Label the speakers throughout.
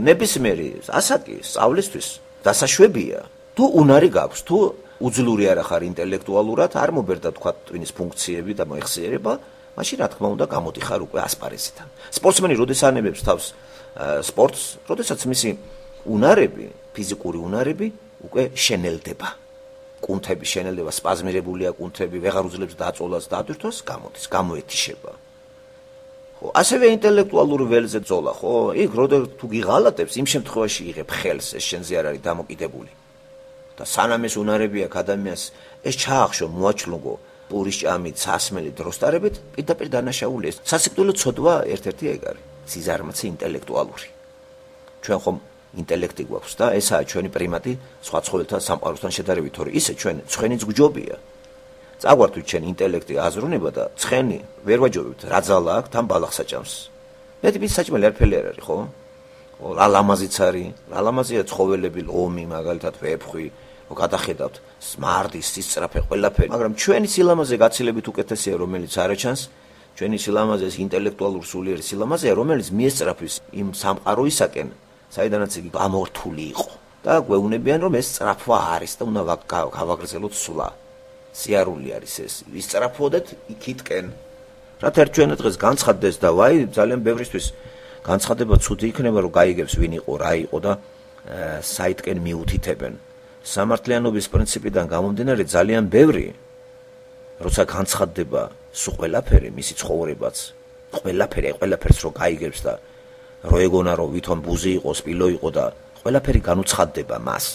Speaker 1: ნებისმიერი ასაკი სწავლისთვის დასაშვებია. თუ უნარი გაქვს, თუ უძლური არ ხარ ინტელექტუალურად, არ მობერდა თქვა ტვინის ფუნქციები და მოიხსიერება, მაშინ რა თქმა უნდა გამოდიხარ უკვე ასპარეზიდან. სპორტსმენი როდის ანებებს თავს სპორტს, როდესაც მისი უნარები, ფიზიკური უნარები უკვე შენელდება. კუნთები შენელდება, სპაზმირებულია კუნთები, ვეღარ უძლებს დაწოლას და ადვირთვას, გამოდის, გამოეთიშება. ხო, ასევე ინტელექტუალური ველზე ძოლა, ხო? იქ როდეს თუ გიღალატებს, იმ შემთხვევაში იღებ ხელს, ეს შენზე არ არის დამოკიდებული. და სანამ ეს უნარები აქვს ადამიანს, ეს ჩაახშო, მოაჩლუგო, პურის ჭამით, სასმელით, დროსტარებით, პირდაპირ დანაშაულია. სასიკვდილო ცოდვა ერთ-ერთი ეგ არის, სიზარმაცე ინტელექტუალური. ჩვენ ხომ ინტელექტი გვაქვს და ესაა ჩვენი პრიმატი სხვა ცხოველთა სამყაროსთან შედარებით, თორე ისე ჩვენ ცხენიც გვჯობია. წაგვართვით ჩვენ ინტელექტი აზროვნება და ცხენი ვერ ვაჯობებთ, რა ძალა აქვს, თან ბალახს აჭამს. მეტი ის საჭმელი არაფერი არ არის, ხო? რა ლამაზიც არის, რა ლამაზია ცხოველები, ლომი, მაგალითად ვეფხვი, რო გადახედავთ, სმარდი, სისწრაფე, ყველაფერი. მაგრამ ჩვენი სილამაზე გაცილებით უკეთესია, რომელიც არაჩანს, ჩვენი სილამაზე ეს ინტელექტუალურ სულიერი სილამაზეა, რომელიც მიესწრაფვის იმ სამყაროისაკენ, საიდანაც იგი გამორთული იყო. და გვეუბნებიან, რომ ეს სწრაფვა არის და უნდა გავაგრძელოთ სულა. სიარული არის ეს. ვისწრაფოდეთ იქითკენ. რათა ერთ ჩვენ დღეს განცხადდეს და ვაი, ძალიან ბევრისთვის განცხადება ცუდი იქნება, რომ გაიგებს ვინ იყო, რა იყო და საითკენ მიუთითებენ. სამართლიანობის პრინციპიდან გამომდინარე ძალიან ბევრი, როცა განცხადდება სულ ყველაფერი, მისი ცხოვრებაც, ყველაფერს რო გაიგებს და რო ეგონა რომ ვითომ ბუზი იყო, სპილო იყო და ყველაფერი განუცხადდება მას.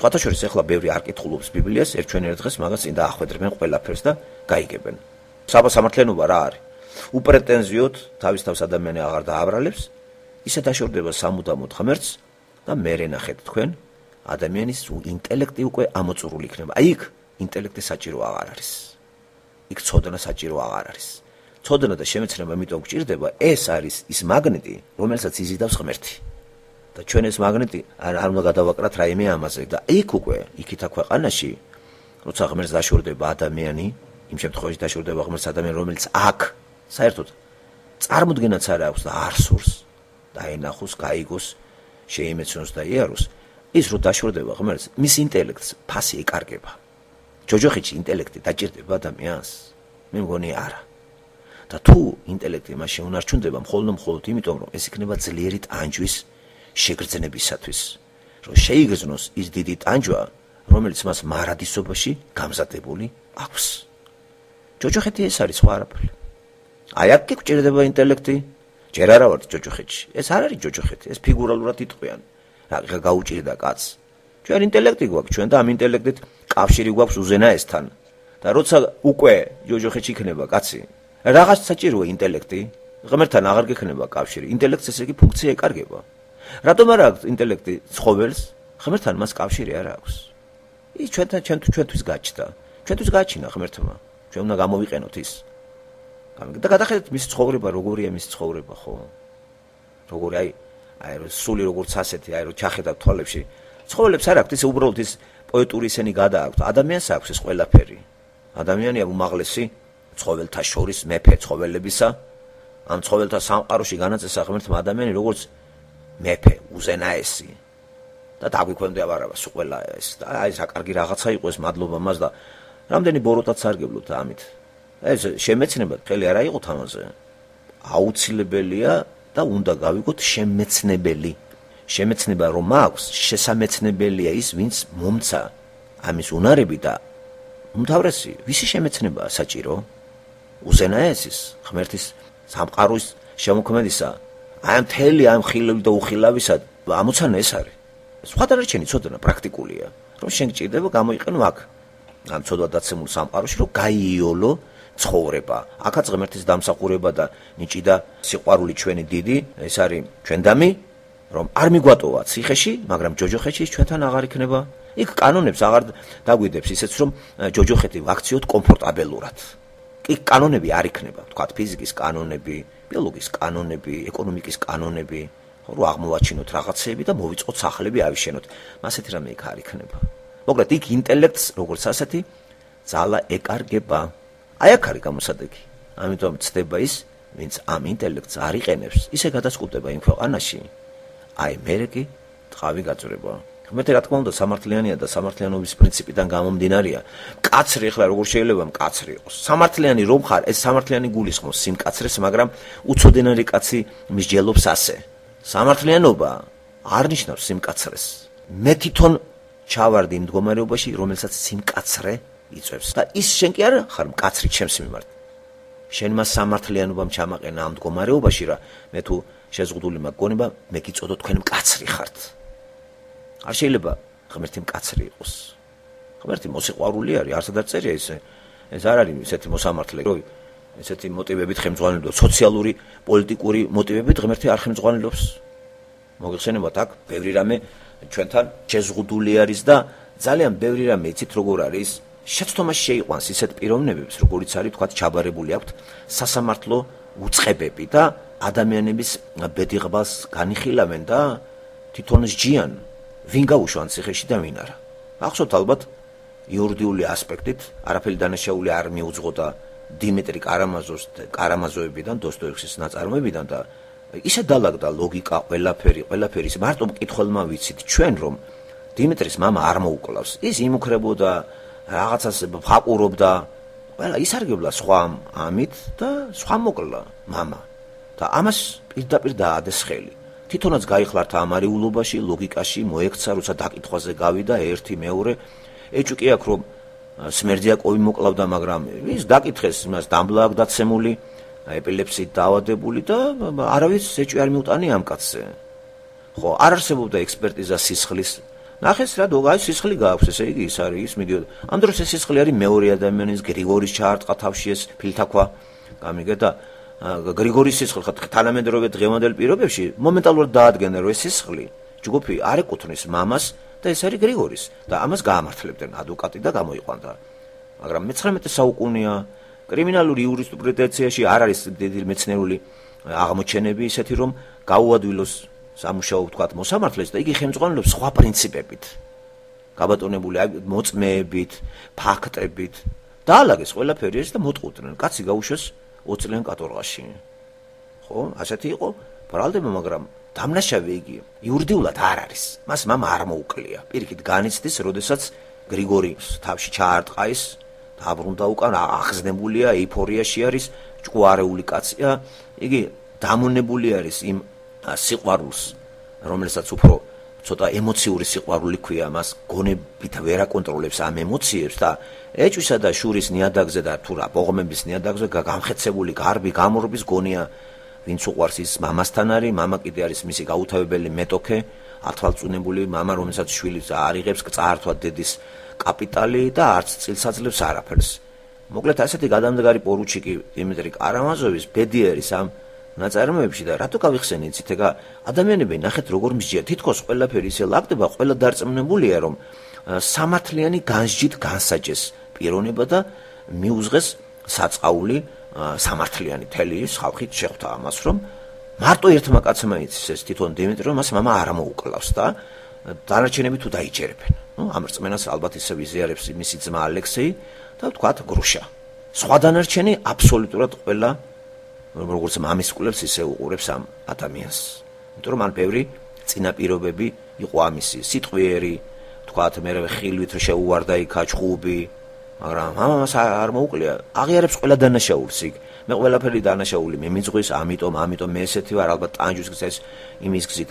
Speaker 1: სხვათა შორის ახლა ბევრი არ კითხულობს ბიბლიას, ერთ ჩვენ ერთ დღეს მაგას წინ დაახვედრებენ ყველაფერს და გაიგებენ. სამართლიანობა რა არის? უპრეტენზიოდ თავის თავს ადამიანი აღარ დააბრალებს, ისე დაშორდება სამუდამოდ ღმერთს და მერე ნახეთ თქვენ ადამიანის ინტელექტი უკვე ამოწურული იქნება. აი იქ ინტელექტი საჭირო აღარ არის. იქ ცოდნა საჭირო აღარ არის. ცოდნა და შემეცნება იმიტომ გჭირდება, ეს არის ის მაგნიტი, რომელსაც იზიდავს ღმერთი. და ჩვენ ეს მაგნიტი არ უნდა გადავაკრათ რაიმე ამაზე და იქ უკვე იქითა ქვეყანაში, როცა ღმერთს დაშორდება ადამიანი, იმ შემთხვევაში დაშორდება ღმერთს ადამიანი, რომელიც აქ საერთოდ წარმოდგენაც არ აქვს და არ სურს დაენახოს, გაიგოს, შეიმეცნოს და იაროს, ის რო დაშორდება ღმერთს, მის ინტელექტს ფასი ეკარგება. ჯოჯოხეთში ინტელექტი დაჭირდება ადამიანს? მე მგონი არა. და თუ ინტელექტი მას შეუნარჩუნდება მხოლოდ იმიტომ, რომ ეს იქნება ძლიერი ტანჯვის შეგრძნებისათვის, რომ შეიგრძნოს ის დიდი ტანჯვა, რომელიც მას მარადისობაში გამზადებული აქვს. ჯოჯოხეთი ეს არის, სხვა არაფერი. აი აქ კი გვჭირდება ინტელექტი. ჯერ არა ვარ ჯოჯოხეთში. ეს არ არის ჯოჯოხეთი, ეს ფიგურალურად იტყვიან. რა გაუჭირდა კაცს. ჩვენ ინტელექტი გვაქვს, ჩვენ და ამ ინტელექტით კავშირი გვაქვს უზენაესთან. და როცა უკვე ჯოჯოხეთში იქნება კაცი, რაღაც საჭიროა ინტელექტი, ღმერთთან აღარ გექნება კავშირი. ინტელექტს ესე იგი ფუნქცია ეკარგება. რატომ არ აქვს ინტელექტი ცხოველს? ღმერთთან მას კავშირი არ აქვს. ის ჩვენთვის გაჩნდა. ჩვენთვის გაჩინა ღმერთმა. ჩვენ უნდა გამოვიყენოთ ის. და გადახედეთ მის ცხოვრება, როგორია მის ცხოვრება, ხო? როგორი აი სული როგორც ასეთი, აი რომ ჩახედავ თვალებში. ცხოველებს არ აქვს ისე უბრალოდ ის პოეტური ისენი გადააქვთ. ადამიანს აქვს ეს ყველაფერი. ადამიანია უმაღლესი ცხოველთა შორის მეფე ცხოველებისა. ამ ცხოველთა სამყაროში განაწესა ღმერთმა ადამიანი როგორც მეფე, უზენაესი. და დაგვიქვემდა ვარავა სულ ყველა ეს. აი საკარგი რაღაცა იყო ეს, მადლობა მას და რამდენი ბოროტაც სარგებლობთ ამით. ეს შემეცნება ხელი არ აიღოთ ამაზე. აუცილებელია და უნდა გავიგოთ შემეცნებელი. შემეცნება რომ აქვს, შესამეცნებელია ის, ვინც მომცა ამის უნარები და უმთავრესი, ვისი შემეცნებაა საჭირო? უზენაესის, ღმერთის სამყაროს შემოქმედისა. აი მთელი ამ ხილები და უხილავისა ამოცანა ეს არის. სხვა დანარჩენი ცოდნა პრაქტიკულია, რომ შენ გჭირდება გამოიყენო აქ ამ ცოდვადაცემულ სამყაროში, რომ გაიოლო ცხოვრება. აქაც ღმერთის დამსახურება და ნიჭი და სიყვარული ჩვენი დიდი, ეს არის ჩვენდამი, რომ არ მიგვატოვა ციხეში, მაგრამ ჯოჯოხეთში ჩვენთან აღარ იქნება. იქ კანონებს აღარ დაგვიდებს ისეც, რომ ჯოჯოხეთი ვაქციოთ კომფორტაბელურად. იქ კანონები არ იქნება, თქვათ ფიზიკის კანონები, ბიოლოგიის კანონები, ეკონომიკის კანონები, რომ აღმოვაჩინოთ რაღაცეები და მოვიწყოთ სახლები ავიშენოთ. მასეთი რამე იქ არ იქნება. მოკლედ იქ ინტელექტს როგორც ასეთი ძალა ეკარგება. აი აქ არის გამოსადეგი. ამიტომ ცდება ის, ვინც ამ ინტელექტს არ იყენებს, ისე გადასკუტება იმ ქვეყანაში, აი მერე კი ტყავი გაძვრება. ღმერთი რა თქმა უნდა სამართლიანია და სამართლიანობის პრინციპიდან გამომდინარეა. მკაცრი ახლა როგორ შეიძლება მკაცრი იყოს? სამართლიანი რომ ხარ, ეს სამართლიანი გულისხმობს სიმკაცრეს, მაგრამ უცოდენარი კაცი მსჯელობს ასე. სამართლიანობა არ ნიშნავს სიმკაცრეს. მე თვითონ ჩავარდი იმ მდგომარეობაში, რომელსაც სიმკაცრე იწვევს. და ის შენ კი არ ხარ მკაცრი ჩემს მიმართ. შენ მას სამართლიანობამ ჩამაყენა ამ მდგომარეობაში რა, მე თუ შეზღუდული მაგონება, მე გიწოდო თქვენ მკაცრი ხართ. არ შეიძლება ღმერთი მკაცრი იყოს. ღმერთი მოსიყვარული არის, არსად არ წერია ისე. ეს არ არის ესეთი მოსამართლე, რომ ესეთი მოტივებით ხელმძღვანელობს, სოციალური, პოლიტიკური მოტივებით ღმერთი არ ხელმძღვანელობს. მოგეხსენებათ აქ ბევრი რამე ჩვენთან შეზღუდული არის და ძალიან ბევრი რამე იცით როგორ არის? შეცდომაში შეიყვანს ისეთ პიროვნებებს, როგორიც არის თქვა ჩაბარებული აქვთ სასამართლო უწყებები და ადამიანების ბედიღბას განიხილავენ და თვითონ სჯიან ვინ გაუშვან ციხეში და ვინ არა. ახსოვთ ალბათ იურიდიული ასპექტით არაფერი დანაშაული არ მიუძღო და დიმიტრი კარამაზოვებიდან დოსტოევსკის ნაწარმოებიდან და ისე დალაგდა ლოგიკა ყველაფერი მარტო მკითხველმა ვიცით ჩვენ რომ დიმიტრის მამა არ მოუკლავს. ის იმუქრებოდა რაღაცას ფაყურობდა, ყველა ისარგებლა სხვა ამით და სხვა მოკლა მამა. და ამას პირდაპირ დაადეს ხელი. თვითონაც გაიხლართ ამ არეულობაში, ლოგიკაში, მოექცა, როცა დაკითხვაზე გავიდა ერთი მეორე. ეჭუკი აქვს რომ სმერძიაკოვი მოკლავდა, მაგრამ ის დაკითხეს, იმას დამბლა აქვს დაცემული, ეპილეფსიით დაავადებული და არავის ეჭვი არ მიუტანი ამ კაცზე. ხო, არ არსებობდა ექსპერტიზა სისხლის. ნახეს რა დოგაი სისხლი გააქვს, ესე იგი ის არის, ის მიდიოდა. ამ დროს ეს სისხლი არის მეორე ადამიანის გრიგორის ჩაარტყა თავში ეს ფილთაქვა. გამიგე და გრიგორის სისხლი თანამედროვე დღევანდელ პირობებში მომენტალურად დაადგენენ რომ ეს სისხლი ჯგუფი არ ეკუთვნის მამას და ეს არის გრიგორის და ამას გაამართლებდნენ ადვოკატი და გამოიყვანდა. მაგრამ მე-19 საუკუნეა კრიმინალური იურისპრუდენციაში არ არის დიდი მეცნიერული აღმოჩენები ისეთი რომ გაუადვილოს სამუშაო ვთქვათ მოსამართლეს და იგი ხელმძღვანელობს სხვა პრინციპებით. გაბატონებული მოწმეებით, ფაქტებით დაალაგეს ყველაფერი ეს და მოტყუდნენ. კაცი გაუშვეს 20 წლიან კატორღაში. ხო, ასეთი იყო ბრალდება, მაგრამ დამნაშავე იგი იურიდიულად არ არის. მას მამა არ მოუკლია. პირიქით განიცდის, როდესაც გრიგორის თავში ჩაარტყა ის, დაბრუნდა უკან, ახსნებულია, ეიფორიაში არის, ჭკუარეული კაცია. იგი დამონებული არის იმ სიყვარულს, რომელსაც უფრო ცოტა ემოციური სიყვარული ქვია, მას გონებით ვერ აკონტროლებს ამ ემოციებს და ეჭვისა და შურის ნიადაგზე და თუ რა ბოღმების ნიადაგზე გამხეცებული გარბი გამორბის გონია, ვინც უყვარს ის მამასთან არის, მამა კიდე არის მისი გაუთავებელი მეტოქე, ათვალწუნებული მამა, რომელსაც შვილიც არ იღებს წაართვა დედის კაპიტალი და არც წილს აძლევს არაფერს. მოკლედ ასეთი გადამდგარი პორუჩიკი დიმიტრი კარამაზოვის ბედიერის ამ ნაწარმოებში და რატო გავიხსენე იცით ეგა ადამიანები ნახეთ როგორ მსჯია თითქოს ყველაფერი ისე ლაგდება ყველა დარწმუნებულია რომ სამართლიანი განსჯით განსაჯეს პიროვნება და მიუძღეს საწყაული სამართლიანი თელი ხალხით შეხვდა ამას რომ მარტო ერთმა კაცმა იცის ეს თვითონ დიმიტრი რომ მას მამა არ მოუკლავს და დანარჩენები თუ დაიჯერებენ. ნუ ამ რწმენას ალბათ ისე ვიზიარებს მისი ძმა ალექსეი და ვთქვათ გრუშა. სხვა დანარჩენი აბსოლუტურად ყველა როგორც მამის კვლევს ისე უყურებს ამ ადამიანს. იმიტომ რომ მან ბევრი წინაპირობები იყო ამისი, სიტყვიერი, თქვათ მე ხილვით შეუვარდა იქა ჩხუბი, მაგრამ მამას არ მოუკლია, აღიარებს ყველა დანაშაულს იქ. მე ყველაფერი დანაშაული მე მიწვის, ამიტომ მე ესეთი ვარ, ალბათ ტანჯვის გზის იმის გზით,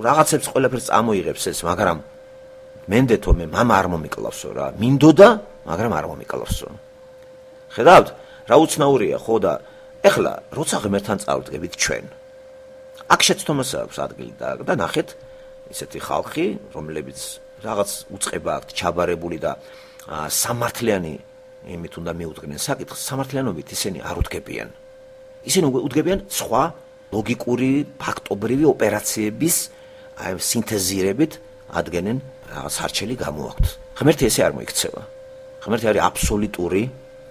Speaker 1: რაღაცებს ყველაფერს წამოიღებს ეს, მაგრამ მენდეთო მე მამა არ მომიკლავსო რა. მინდოდა, მაგრამ არ მომიკლავსო. ხედავთ, რა უცნაურია ხო და ეხლა როცა ღმერთთან წავდგებით ჩვენ აქ შეცდომას აქვს ადგილი და ნახეთ ისეთი ხალხი რომლებიც რაღაც უწყება აქვთ ჩაბარებული და სამართლიანი იმით უნდა მიუძღნენ საკითხს სამართლიანობით ისინი არ უდგებიან ისინი უდგებიან სხვა ლოგიკური ფაქტობრივი ოპერაციების სინთეზირებით ადგენენ რაღაც არჩელი გამოაქვთ ღმერთი ესე არ მოიქცევა ღმერთი არის აბსოლუტური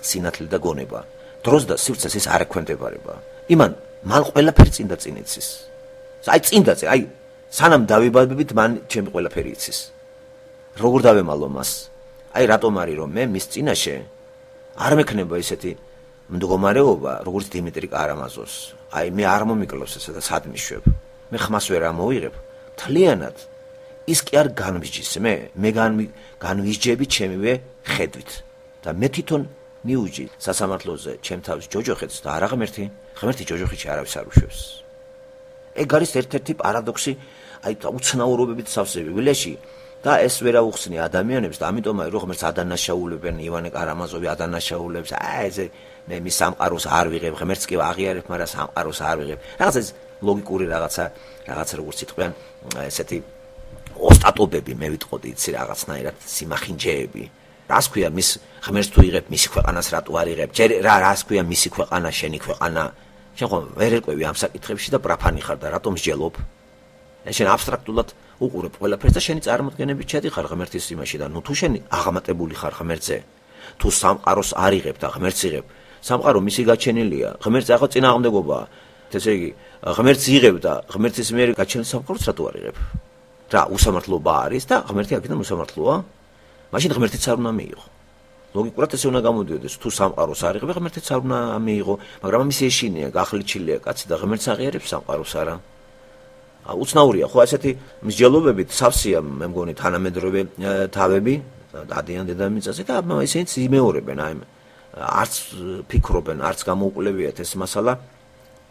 Speaker 1: სინათლე და გონება დროს და სივრცეს ის არ ექვემდებარება. იმან მან ყველაფერი წინ და წინ იცის. აი წინ და წინ, აი სანამ დავიბადებით მან ჩემი ყველაფერი იცის. როგორ დავემალო მას? აი რატომ არის რომ მე მის წინაშე არ მექნება ისეთი მდგომარეობა, როგორც დიმიტრი კარამაზოვს. აი მე არ მომიკლავს ესა და სად მიშვებ. მე ხმას ვერ ამოვიღებ. თლიანად ის კი არ განვიჯის მე განვიჯები ჩემივე ხედვით და მე თვითონ მიუჯი სასამართლოზე ჩემ თავს ჯოჯოხეთს და არა ღმერთი ჯოჯოხეთში არავის არ უშვებს. ეგ არის ერთ-ერთი პარადოქსი აი უცნაურობებით სავსე ბიბლიაში და ეს ვერ აუხსნი ადამიანებს და ამიტომ აი რო ღმერთს ადანაშაულებენ ივანე კარამაზოვი ადანაშაულებს ესე მე მის სამყაროს არ ვიღებ ღმერთს კი აღიარებ მაგრამ სამყაროს არ ვიღებ რაღაცა ლოგიკური რაღაცა როგორც იტყვიან ესეთი ოსტატობები მე ვიტყოდი იცი რაღაცნაირად სიმახინჯეები რას ქვია მის ღმერთს თუ იღებ მისი ქვეყანას რატო არ იღებ ჯერ რას ქვია მისი ქვეყანა შენი ქვეყანა შენ ხომ ვერ ერკვევი ამ საკითხებში და პრაფანი ხარ და რატომ მსჯელობ შენ აბსტრაქტულად უყურებ ყველაფერს და შენი წარმოდგენებით შედიხარ ღმერთის იმაში და ნუ თუ შენი აღამატებული ხარ ღმერთზე თუ სამყაროს არ იღებ და ღმერთს იღებ სამყარო მისი გაჩენილია ღმერთს ახლა წინააღმდეგობაა ესე იგი ღმერთს იღებ და ღმერთის მიერ გაჩენილ სამყაროს რატო არ იღებ რა უსამართლობა არის და ღმერთი აქედან უსამართლოა მაშინ ღმერთიც არ უნდა მიიღო ლოგიკურად ესე უნდა გამოდიოდეს თუ სამყაროს არ იღებ ღმერთიც არ უნდა მიიღო მაგრამ ამის ეშინია გახლიჩილია კაცი და ღმერთს აღიარებს სამყაროს არა უცნაურია ხო ესეთი მსჯელობებით სავსეა მე მგონი თანამედროვე თავები დადიან დედამიწაზე და ისინიც იმეორებენ აი არც ფიქრობენ არც გამოუკლებიათ ეს მასალა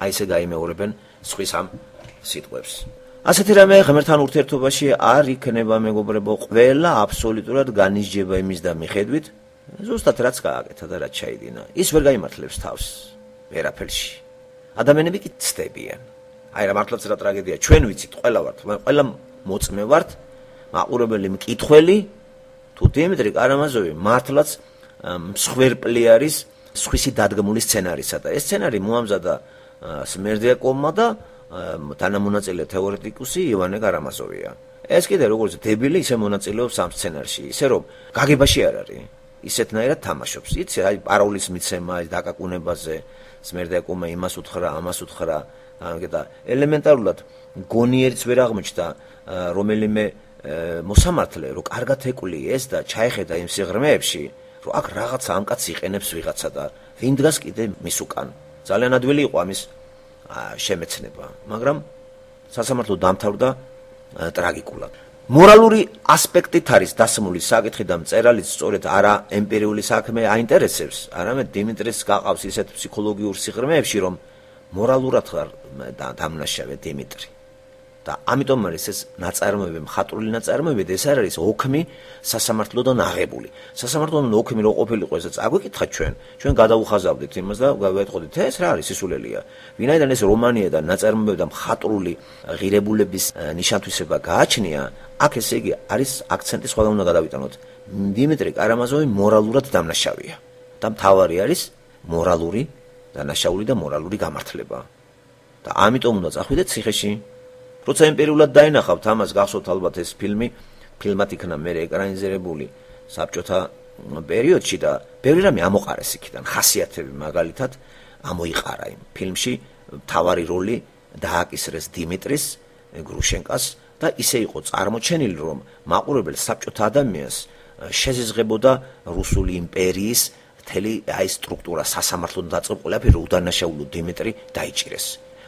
Speaker 1: აი ესე გაიმეორებენ სხვის ამ სიტყვებს ასეთი რამე ღმერთთან ურთიერთობაში არ იქნება მეგობრებო ყველა აბსოლუტურად განისჯება იმის და მიხედვით ზუსტად რაც გააკეთა და რაც ჩაიდინა ის ვერ გაიმართლებს თავს ვერაფერში ადამიანები კი ცდებიან აი რა მართლაც რა ტრაგედია ჩვენ ვიცით ყველა ვართ ყველა მოწმე ვართ მაყურებელი მკითხველი თუ დიმიტრი კარამაზოვი მართლაც მსხვერპლი არის სხვისი დადგმული სცენარისა და ეს სცენარი მოამზადა სმერდიაკოვმა და თანამონაწილე თეორეტიკუსი ივანე კარამაზოვია ეს კიდე როგორც დებილი ისე მონაწილეობს ამ სცენარში ისე რომ გაგებაში არ არის ისეთნაირად თამაშობს იცი აი პაროლის მიცემა ის დაკაკუნებაზე სმერდიაკოვმა იმას უთხრა ამას უთხრა და ელემენტარულად გონიერიც ვერ აღმოჩნდა რომელიმე მოსამართლე რომ კარგად ეკვლიეს და ჩაეხედა იმ სიღრმეებში რომ აქ რაღაცა ამ კაცს იყენებს ვიღაცა და ვინ დგას კიდე მის უკან ძალიან ადვილი იყო ამის შემეცნება მაგრამ სასამართლო დამთავრდა ტრაგიკულად მორალური ასპექტით არის დასმული საკითხი და მწერალიც სწორედ არა ემპირიული საქმე აინტერესებს არამედ დიმიტრის გაყავს ისეთ ფსიქოლოგიურ სიღრმეებში რომ მორალურად ხარ დამნაშავე დიმიტრი და ამიტომ არის ეს ნაწარმოები მხატვრული ნაწარმოები და ეს არ არის ოქმი სასამართლოდან აღებული სასამართლოდან ოქმი რო ყოფილიყო ეს წაგვიკითხა ჩვენ გადაუხაზავდით იმას და გავეთყოდით ეს რა არის სისულელია ვინაიდან ეს რომანია და ნაწარმოები და მხატვრული ღირებულების ნიშანთვისება გააჩნია აქ ესე იგი არის აქცენტი სხვა უნდა გადავიტანოთ დიმიტრი კარამაზოვი მორალურად დამნაშავეა და მთავარი არის მორალური დანაშაული და მორალური გამართლება და ამიტომ უნდა წახვიდეთ ციხეში როცა ემპირიულად დაინახავთ ამას გახსოვთ ალბათ ეს ფილმად იქნა მე ეკრანიზირებული საბჭოთა პერიოდში და ბევრი რამე ამოყარეს იქიდან ხასიათები მაგალითად ამოიყარა იმ ფილმში მთავარი როლი დააკისრეს დიმიტრის გრუშენკას და ისე იყო წარმოჩენილი რომ მაყურებელს საბჭოთა ადამიანს შეზიზღებოდა რუსული იმპერიის მთელი აი სტრუქტურა სასამართლოდან დაწყებული ყველაფერი უდანაშაულო დიმიტრი დაიჭირეს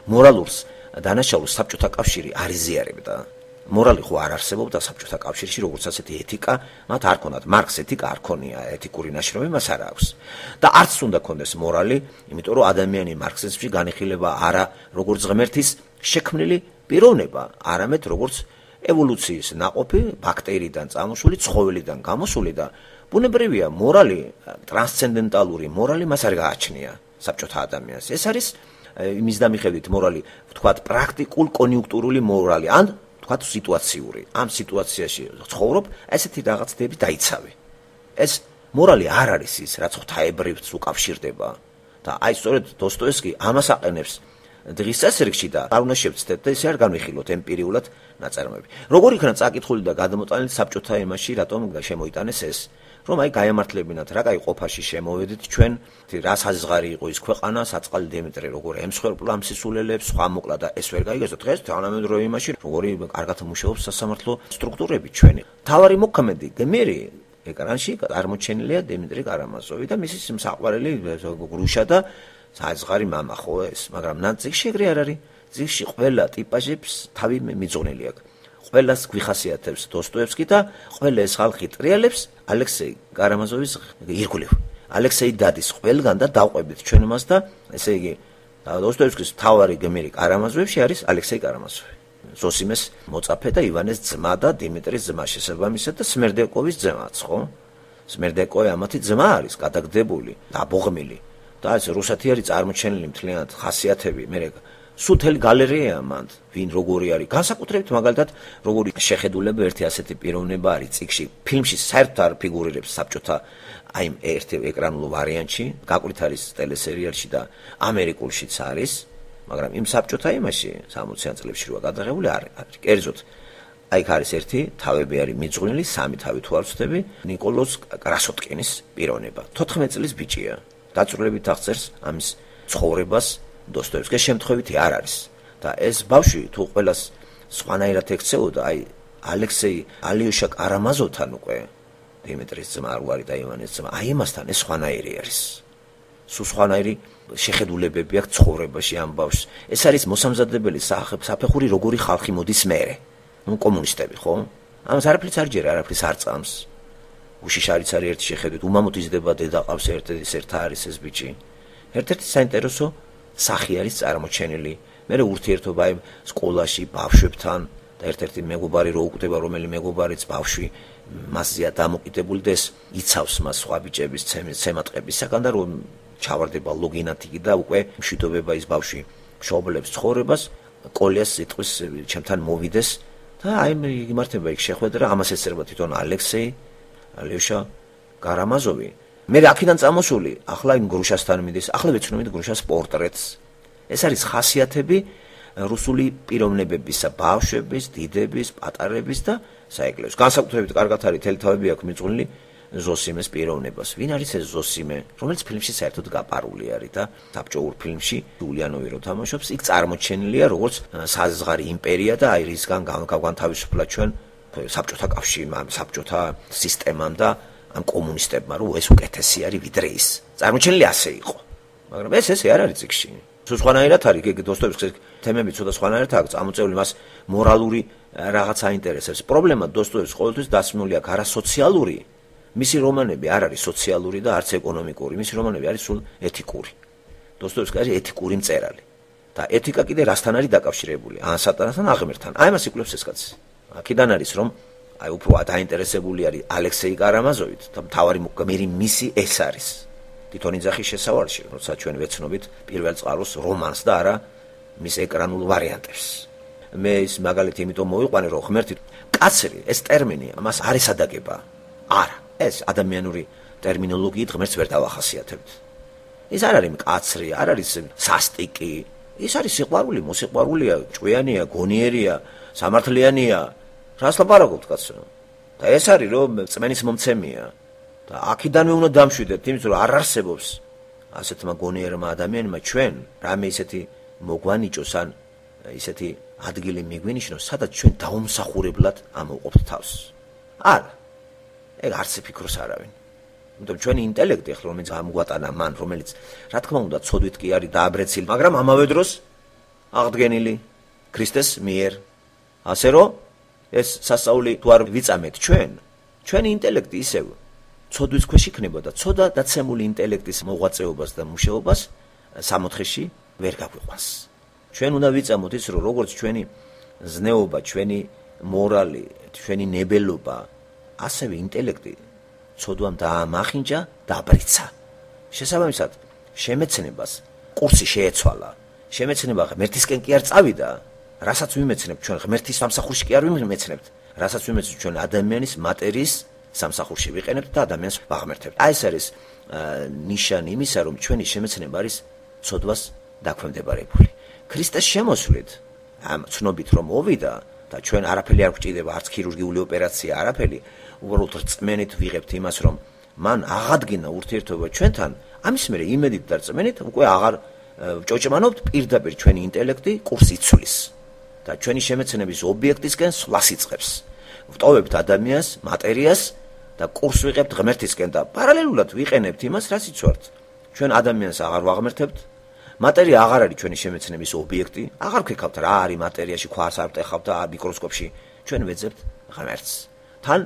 Speaker 1: მორალურს დანაშაულს საბჭოთა კავშირი არ იზიარებდა მორალი ხო არ არსებობდა საბჭოთა კავშირში როგორც ასეთი ეთიკა მათ არ ქონდათ მარკს ეთიკა არ ქონია ეთიკური ნაშრომი მას არ აქვს და არც უნდა ქონდეს მორალი იმიტომ რომ ადამიანი მარქსიზმში განიხილება არა როგორც ღმერთის შექმნილი პიროვნება არამედ როგორც ევოლუციის ნაყოფი ბაქტერიიდან წამოსული ცხოველიდან გამოსული და ბუნებრივია მორალი ტრანსცენდენტალური მორალი მას არ გააჩნია საბჭოთა ადამიანს ეს არის იმის დამიხედვით მორალი ვთქვათ პრაქტიკულ კონიუნქტურული მორალი ან ვთქვათ სიტუაციური ამ სიტუაციაში ცხოვრობ ესეთი რაღაცები დაიცავე ეს მორალი არ არის ის რაც ღვთაებრივს უკავშირდება და აი სწორედ დოსტოევსკი ამას აყენებს დღის წესრიგში და არ უნდა შევცდეთ და ესე არ განვიხილოთ ემპირიულად ნაწარმოები როგორ იქნა წაკითხული და გადამოტანილი საბჭოთა იმაში რატომ შემოიტანეს ეს რომ აი გაემართლებინათ რა კაი ყოფაში შემოვედით ჩვენ რა საზღარი იყო ის ქვეყანა საწყალი დიმიტრი როგორ ემსხვერპლა ამ სისულელებს სხვა მოკლა და ეს ვერ გაიგეს დღეს თანამედროვე იმაში როგორი კარგად მუშაობს სასამართლო სტრუქტურები ჩვენი თავარი მოქმედი გმირი ეკრანში წარმოჩენილია დიმიტრი კარამაზოვი და მისი საყვარელი გრუშა და საზღარი მამა ხო ეს მაგრამ ნაციკში ეგრე არ არის ზიგში ყველა ტიპაჟებს თავი მიძღვნილი აქვს ყველას გვიხასიათებს დოსტოევსკი და ყველა ეს ხალხი ტრიალებს ალექსეი კარამაზოვის ირგვლივ. ალექსეი დადის ყველგან და დავყვებით ჩვენ მას და ესე იგი დოსტოევსკის მთავარი გმირი კარამაზოვებში არის ალექსეი კარამაზოვი. ზოსიმეს მოწაფე და ივანეს ძმა და დიმიტრის ძმა შესაბამისად და სმერდეკოვის ძმაც, ხო? სმერდეკოვი ამათი ძმა არის, გადაგდებული, დაბოღმილი. და ეს რუსეთი არის წარმოჩენილი მთლიანად ხასიათები, მე სუთელი გალერეაა მან, ვინ როგორი არის. განსაკუთრებით მაგალითად, როგორი შეხედულება ერთი ასეთი პიროვნება არის წიგნში. ფილმში საერთოდ არ ფიგურირებს საბჭოთა აი ერთ ეკრანულ ვარიანტში, გაკვით არის ტელესერიალში და ამერიკულშიც არის, მაგრამ იმ საბჭოთა იმაში 60-იან წლებში როა გადაღებული არის. კერძოდ აი არის ერთი თავები არის მიძღვნილი, სამი თავი თუ არ ვცდები, ნიკოლოზ კრასოტკინის პიროვნება. 14 წლის ბიჭია. დაწვრილებით აღწერს ამის ცხოვრებას დოსტოევსკის შემთხვევითი არ არის. და ეს ბავშვი თუ ყველას სხვანაირად ექცეოდა, აი ალექსეი ალიოშა კარამაზოვთან უკვე დიმიტრის ძმა არ და ივანეს ძმა, აი ამასთან ეს სხვანაირი არის. სულ სხვანაირი შეხედულებები აქვს ცხოვრებაში ამ ბავშვს. ეს არის მოსამზადებელი საფეხური როგორი ხალხი მოდის მერე. ნუ კომუნისტები, ხო? ამას არაფერს არ ჯერა, არაფერს არ წამს. უშიშარიც არის ერთი შეხედვით, უმამოდ იზრდება დედა ყავს ერთ არის ეს ბიჭი. ერთ-ერთი საინტერესო სახი არის წარმოჩენილი. მე ურთიერთობა იმ სკოლაში ბავშვებთან და ერთ-ერთი მეგობარი რო უკვდება, რომელი მეგობარიც ბავშვი მასზეა დამოკიდებული და ეს იცავს მას სხვა ბიჭების ცემატყებისაგან და რომ ჩავარდება ლოგინათიკი და უკვე მშვიდობება ის ბავშვი მშობლებს ცხოვრებას, კოლიას სიტყვის ჩემთან მოვიდეს და აი იმართება იქ შეხვედრა, ამას ეწერება თვითონ ალექსეი ალიოშა კარამაზოვი. მე აქედან წამოსული, ახლა იმ გრუშასთან მიდის, ახლა ვეცნობთ გრუშას პორტრეტს. ეს არის ხასიათები რუსული პიროვნებებისა, ბავშვების, დიდების, პატარების და საეკლესიო. განსაკუთრებით კარგად არის თელთავები აქვს მიძღვნილი ზოსიმეს პიროვნებას. ვინ არის ეს ზოსიმე, რომელიც ფილმში საერთოდ გაპარული არის და საბჭოურ ფილმში ულიანოვი რო თამაშობს, იქ წარმოჩენილია როგორც საზღარი იმპერია და აი რისგან გავგანთავისუფლა ჩვენ საბჭოთა კავშირმა, საბჭოთა სისტემამ და ამ კომუნისტებმა, რომ ეს უკეთესი არის ვიდრე ის. წარმოჩენილი ასე იყო. მაგრამ ეს არ არის წიგნში. სულ სხვანაირად არის, ეგ დოსტოევსკის თემები ცოტა სხვანაირად აქვს წამოწეული, მას მორალური რაღაც აინტერესებს. პრობლემა დოსტოევსკის ყოველთვის დასმული აქვს არასოციალური. მისი რომანები არ არის სოციალური და არც ეკონომიკური, მისი რომანები არის სულ ეთიკური. დოსტოევსკი არის ეთიკური მწერალი. და ეთიკა კიდე რასთან არის დაკავშირებული? ან სატანასთან, აღმერთთან. აი მას იკვლევს ეს კაცი. აქედან არის რომ აი უფრო დაინტერესებული არის ალექსეი კარამაზოვით და მთავარი გმირი მისი ეს არის. თვითონ იძახის შესავალში, როცა ჩვენ ვეცნობით პირველ წყაროს რომანს და არა მის ეკრანულ ვარიანტებს. მე ის მაგალითი იმიტომ მოვიყვანე, რომ ღმერთი კაცრი ეს ტერმინი ამას არ ესადაგება. არა, ეს ადამიანური ტერმინოლოგიით ღმერთს ვერ დავახასიათებთ. ეს არ არის კაცრი, არ არის სასტიკი, ის არის სიყვარული, მოსიყვარულია, ჭკვიანია, გონიერია, სამართლიანია. რას ლაპარაკობთ კაცო? და ეს არის რომ წმენის მომცემია. და აქედანვე უნდა დამშვიდეთ, იმიტომ რომ არ არსებობს ასეთმა გონიერმა ადამიანმა ჩვენ რამე ისეთი მოგვანიჭოს ან ისეთი ადგილი მიგვინიშნოს, სადაც ჩვენ დაუმსახურებლად ამოვყოფთ თავს. არა. ეგ არც ეფიქროს არავინ. იმიტომ ჩვენი ინტელექტი ახლა რომელიც ამგვატანა მან, რომელიც რა თქმა უნდა ცოდვით კი არის დააბრეცილი, მაგრამ ამავე დროს აღდგენილი ქრისტეს მიერ. ასე რომ ეს სასწაული თუ არ ვიწამეთ ჩვენი ინტელექტი ისევ ცოდვის ქვეშ იქნება და ცოდა დაცემული ინტელექტის მოღვაწეობას და მუშაობას სამოთხეში ვერ გაგვიყვანს. ჩვენ უნდა ვიწამოთ ის, რომ როგორც ჩვენი ზნეობა, ჩვენი მორალი, ჩვენი ნებელობა, ასევე ინტელექტი ცოდვამ დაამახინჯა, დააბრიცა. შესაბამისად, შემეცნებას კურსი შეეცვალა. შემეცნება ღმერთისკენ კი არ წავიდა, რასაც ვიმეცნებთ ჩვენ ღმერთის სამსახურში კი არ ვიმეცნებთ, რასაც ვიმეცნებთ ჩვენ ადამიანის მატერიის სამსახურში ვიყენებთ და ადამიანს ვაღმერთებთ. აი ეს არის ნიშანი იმისა, რომ ჩვენი შემეცნება არის ცოდვას დაქვემდებარებული. ქრისტეს შემოსვლით ამ ცნობით რომ მოვიდა და ჩვენ არაფერი არ გვჭირდება, არც ქირურგიული ოპერაცია, არაფერი, უბრალოდ რწმენით ვიღებთ იმას, რომ მან აღადგინა ურთიერთობა ჩვენთან, ამის მერე იმედით და რწმენით უკვე აღარ ჭოჭმანობთ, პირდაპირ ჩვენი ინტელექტი კურსს იცვლის და ჩვენი შემეცნების ობიექტისკენ სვლას იწყებს. ვტოვებთ ადამიანს, მატერიას და კურსს ვიღებთ ღმერთისკენ და პარალელურად ვიყენებთ იმას, რაც იცვართ. ჩვენ ადამიანს აღარ ვაღმერთებთ, მატერია აღარ არის ჩვენი შემეცნების ობიექტი, აღარ ვქეკავთ რა არის მატერიაში, ქვას არ ვტეხავთ და მიკროსკოპში ჩვენ ვეძებთ ღმერთს. თან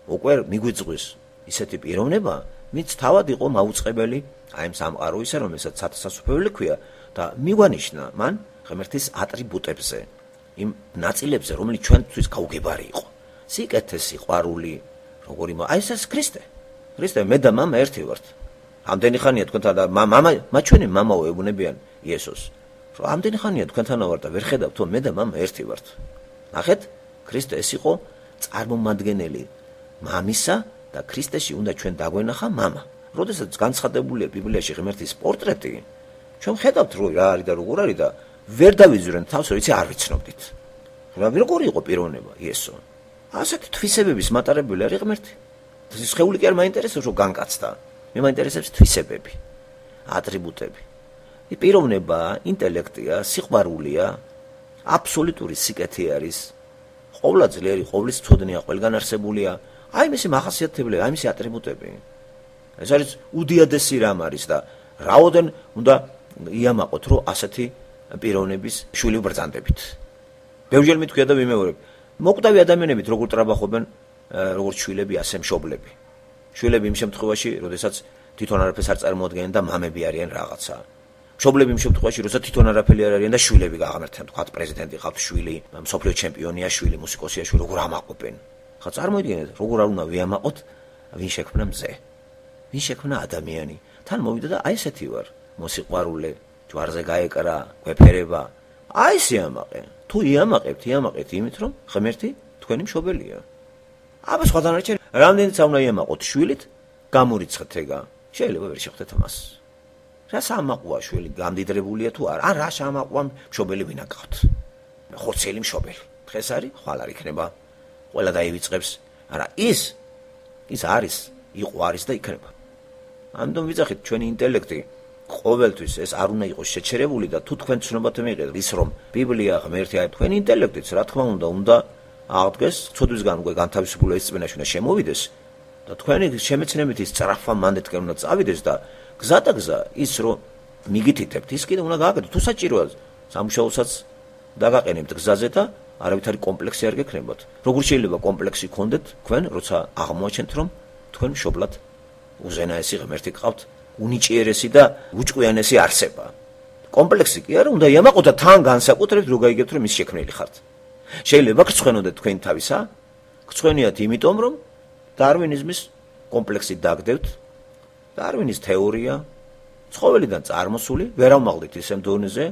Speaker 1: უკვე მიგვიძღვის ისეთი პიროვნება, ვინც თავად იყო მაუწყებელი აი ამ სამყაროისა, რომელსაც სათასაფელი ქვია და მიგვანიშნა მან ღმერთის ატრიბუტებზე, იმ ნაწილებზე, რომელიც ჩვენთვის გაუგებარი იყო. სიკეთე, სიყვარული, როგორი აი ეს ქრისტე. ქრისტე მე და მამა ერთი ვართ. ამდენი ხანია თქვენთან და მამა ჩვენი მამაო ეუბნებიან იესოს. რომ ამდენი ხანია თქვენთან ვარ და ვერ ხედავთ, რომ მე და მამა ერთი ვართ. ნახეთ, ქრისტე ეს იყო წარმომადგენელი მამისა და ქრისტეში უნდა ჩვენ დაგვენახა მამა. როდესაც განცხადებულია ბიბლიაში ღმერთის პორტრეტი, ჩვენ ხედავთ რომ რა არის და როგორ არის და ვერ დავიძვრენ თავს, ვიცი არ ვიცნობდით. როგორი იყო პიროვნება იესო? ასეთი თვისებების მატარებელი არის ღმერთი. ეს ხეული კი არ მაინტერესებს რომ განკაცდა. მე მაინტერესებს თვისებები, ატრიბუტები. პიროვნება, ინტელექტია, სიყვარულია, აბსოლუტური სიკეთე არის. ყოვლადწლიერი, ყოვლისცოდნია, ყველგან არსებულია. აი მისი მახასიათებლები, აი მისი ატრიბუტები. ეს არის უდიადესი რამ არის და რაოდენ უნდა იამაყოთ, რომ ასეთი პიროვნების შვილი ვბრძანდებით. ბევრჯერ მithქვია და ვიმეორებ. მოკვდავი ადამიანებით როგორ ტრაბახობენ, როგორც შვილები, ასე მშობლები. შვილები იმ შემთხვევაში, როდესაც თვითონ არაფერს არ წარმოადგენენ და მამები არიან რაღაცა. მშობლები იმ შემთხვევაში, როდესაც თვითონ არაფერი არ არიან და შვილები გაღმერთენ, თქვათ პრეზიდენტი ყავთ შვილი, მსოფლიო ჩემპიონია შვილი, მუსიკოსია შვილი, როგორ ამაყობენ. ხა წარმოიდგინეთ, როგორ არ უნდა ვიამაყოთ, ვინ შექმნა მზე. ვინ შექმნა ადამიანი. თან მოვიდა და აი ესეთი ვარ, მოსიყვარულე, ჯვარზე გაეკრა, გვეფერება. აი ეს იამაყე. თუ იამაყებთ იმით, რომ ღმერთი თქვენი მშობელია. აბა სხვა დანარჩენ რამდენიც უნდა იამაყოთ შვილით, გამორიცხეთ ეგა. შეიძლება ვერ შეხვდეთ მას. რა სამაყვა შვილი გამდიდრებულია თუ არა? ან რა სამაყვა მშობელი ვინ აკავთ? ხორცელი მშობელი. დღეს არის, ხვალ არ იქნება. ყველა დაივიწყებს. არა, ის არის, იყო არის და იქნება. ამიტომ ვიძახით ჩვენი ინტელექტი ყოველთვის ეს არ უნდა იყოს შეჩერებული და თუ თქვენ ცნობათ მიიღეთ ის რომ ბიბლია ღმერთი არის თქვენი ინტელექტიც რა თქმა უნდა აღდგეს ცოდვისგან უკვე განთავისუფლება ეს წმენაში უნდა შემოვიდეს და თქვენი შემეცნებით ის სწრაფა მანდეთკენ უნდა წავიდეს და გზადაგზა ის რომ მიგითითებთ ის კიდე უნდა გააკეთოთ თუ საჭიროა სამუშაოსაც დაგაყენებთ გზაზე და არავითარი კომპლექსი არ გექნებათ როგორ შეიძლება კომპლექსი გქონდეთ თქვენ როცა აღმოაჩენთ რომ თქვენ მშობლად უზენაესი ღმერთი გყავთ უნიჭიერესი და უჭკვიანესი არსება. კომპლექსი კი არა, უნდა იამაყოთ და თან განსაკუთრებით რო გაიგებთ რომ ის შექმნილი ხართ. შეიძლება გწვენოდეთ თქვენ თავისა, გწვენიათ იმიტომ რომ დარვინიზმის კომპლექსი დაგდებთ. დარვინის თეორია ცხოველიდან წარმოსული, ვერ ავმაღლით ისემ დონეზე,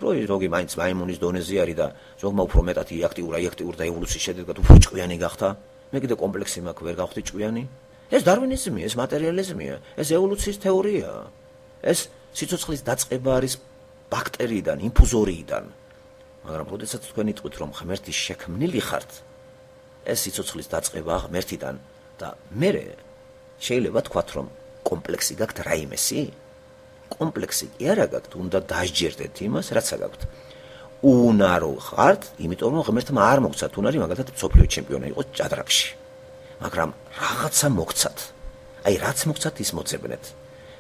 Speaker 1: რომ ზოგი მაინც მაიმუნის დონეზე არის და ზოგმა უფრო მეტად იაქტიურ და ევოლუციის შედეგად უფრო ჭკვიანი გახდა. მე კიდე კომპლექსი მაქვს, ვერ გავხდი ჭკვიანი. ეს დარვინიზმია, ეს მატერიალიზმია, ეს ევოლუციის თეორიაა. ეს სიცოცხლის დაწყება არის ბაქტერიიდან, ინფუზორიიდან. მაგრამ როდესაც თქვენ იტყვით რომ ღმერთი შექმნილი ხართ, ეს სიცოცხლის დაწყება ღმერთიდან და მე შეიძლება თქვათ რომ კომპლექსი გაქვთ რაიმესი? კომპლექსი კი არა გაქვთ, უნდა დასჯერდეთ იმას, რაც გაქვთ. უნარო ხართ, იმიტომ რომ ღმერთმა არ მოგცათ უნარი მაგალითად მსოფლიო ჩემპიონი იყოს ჭადრაკში. მაგრამ რაღაცა მოგცათ. აი რაც მოგცათ ის მოძებნეთ.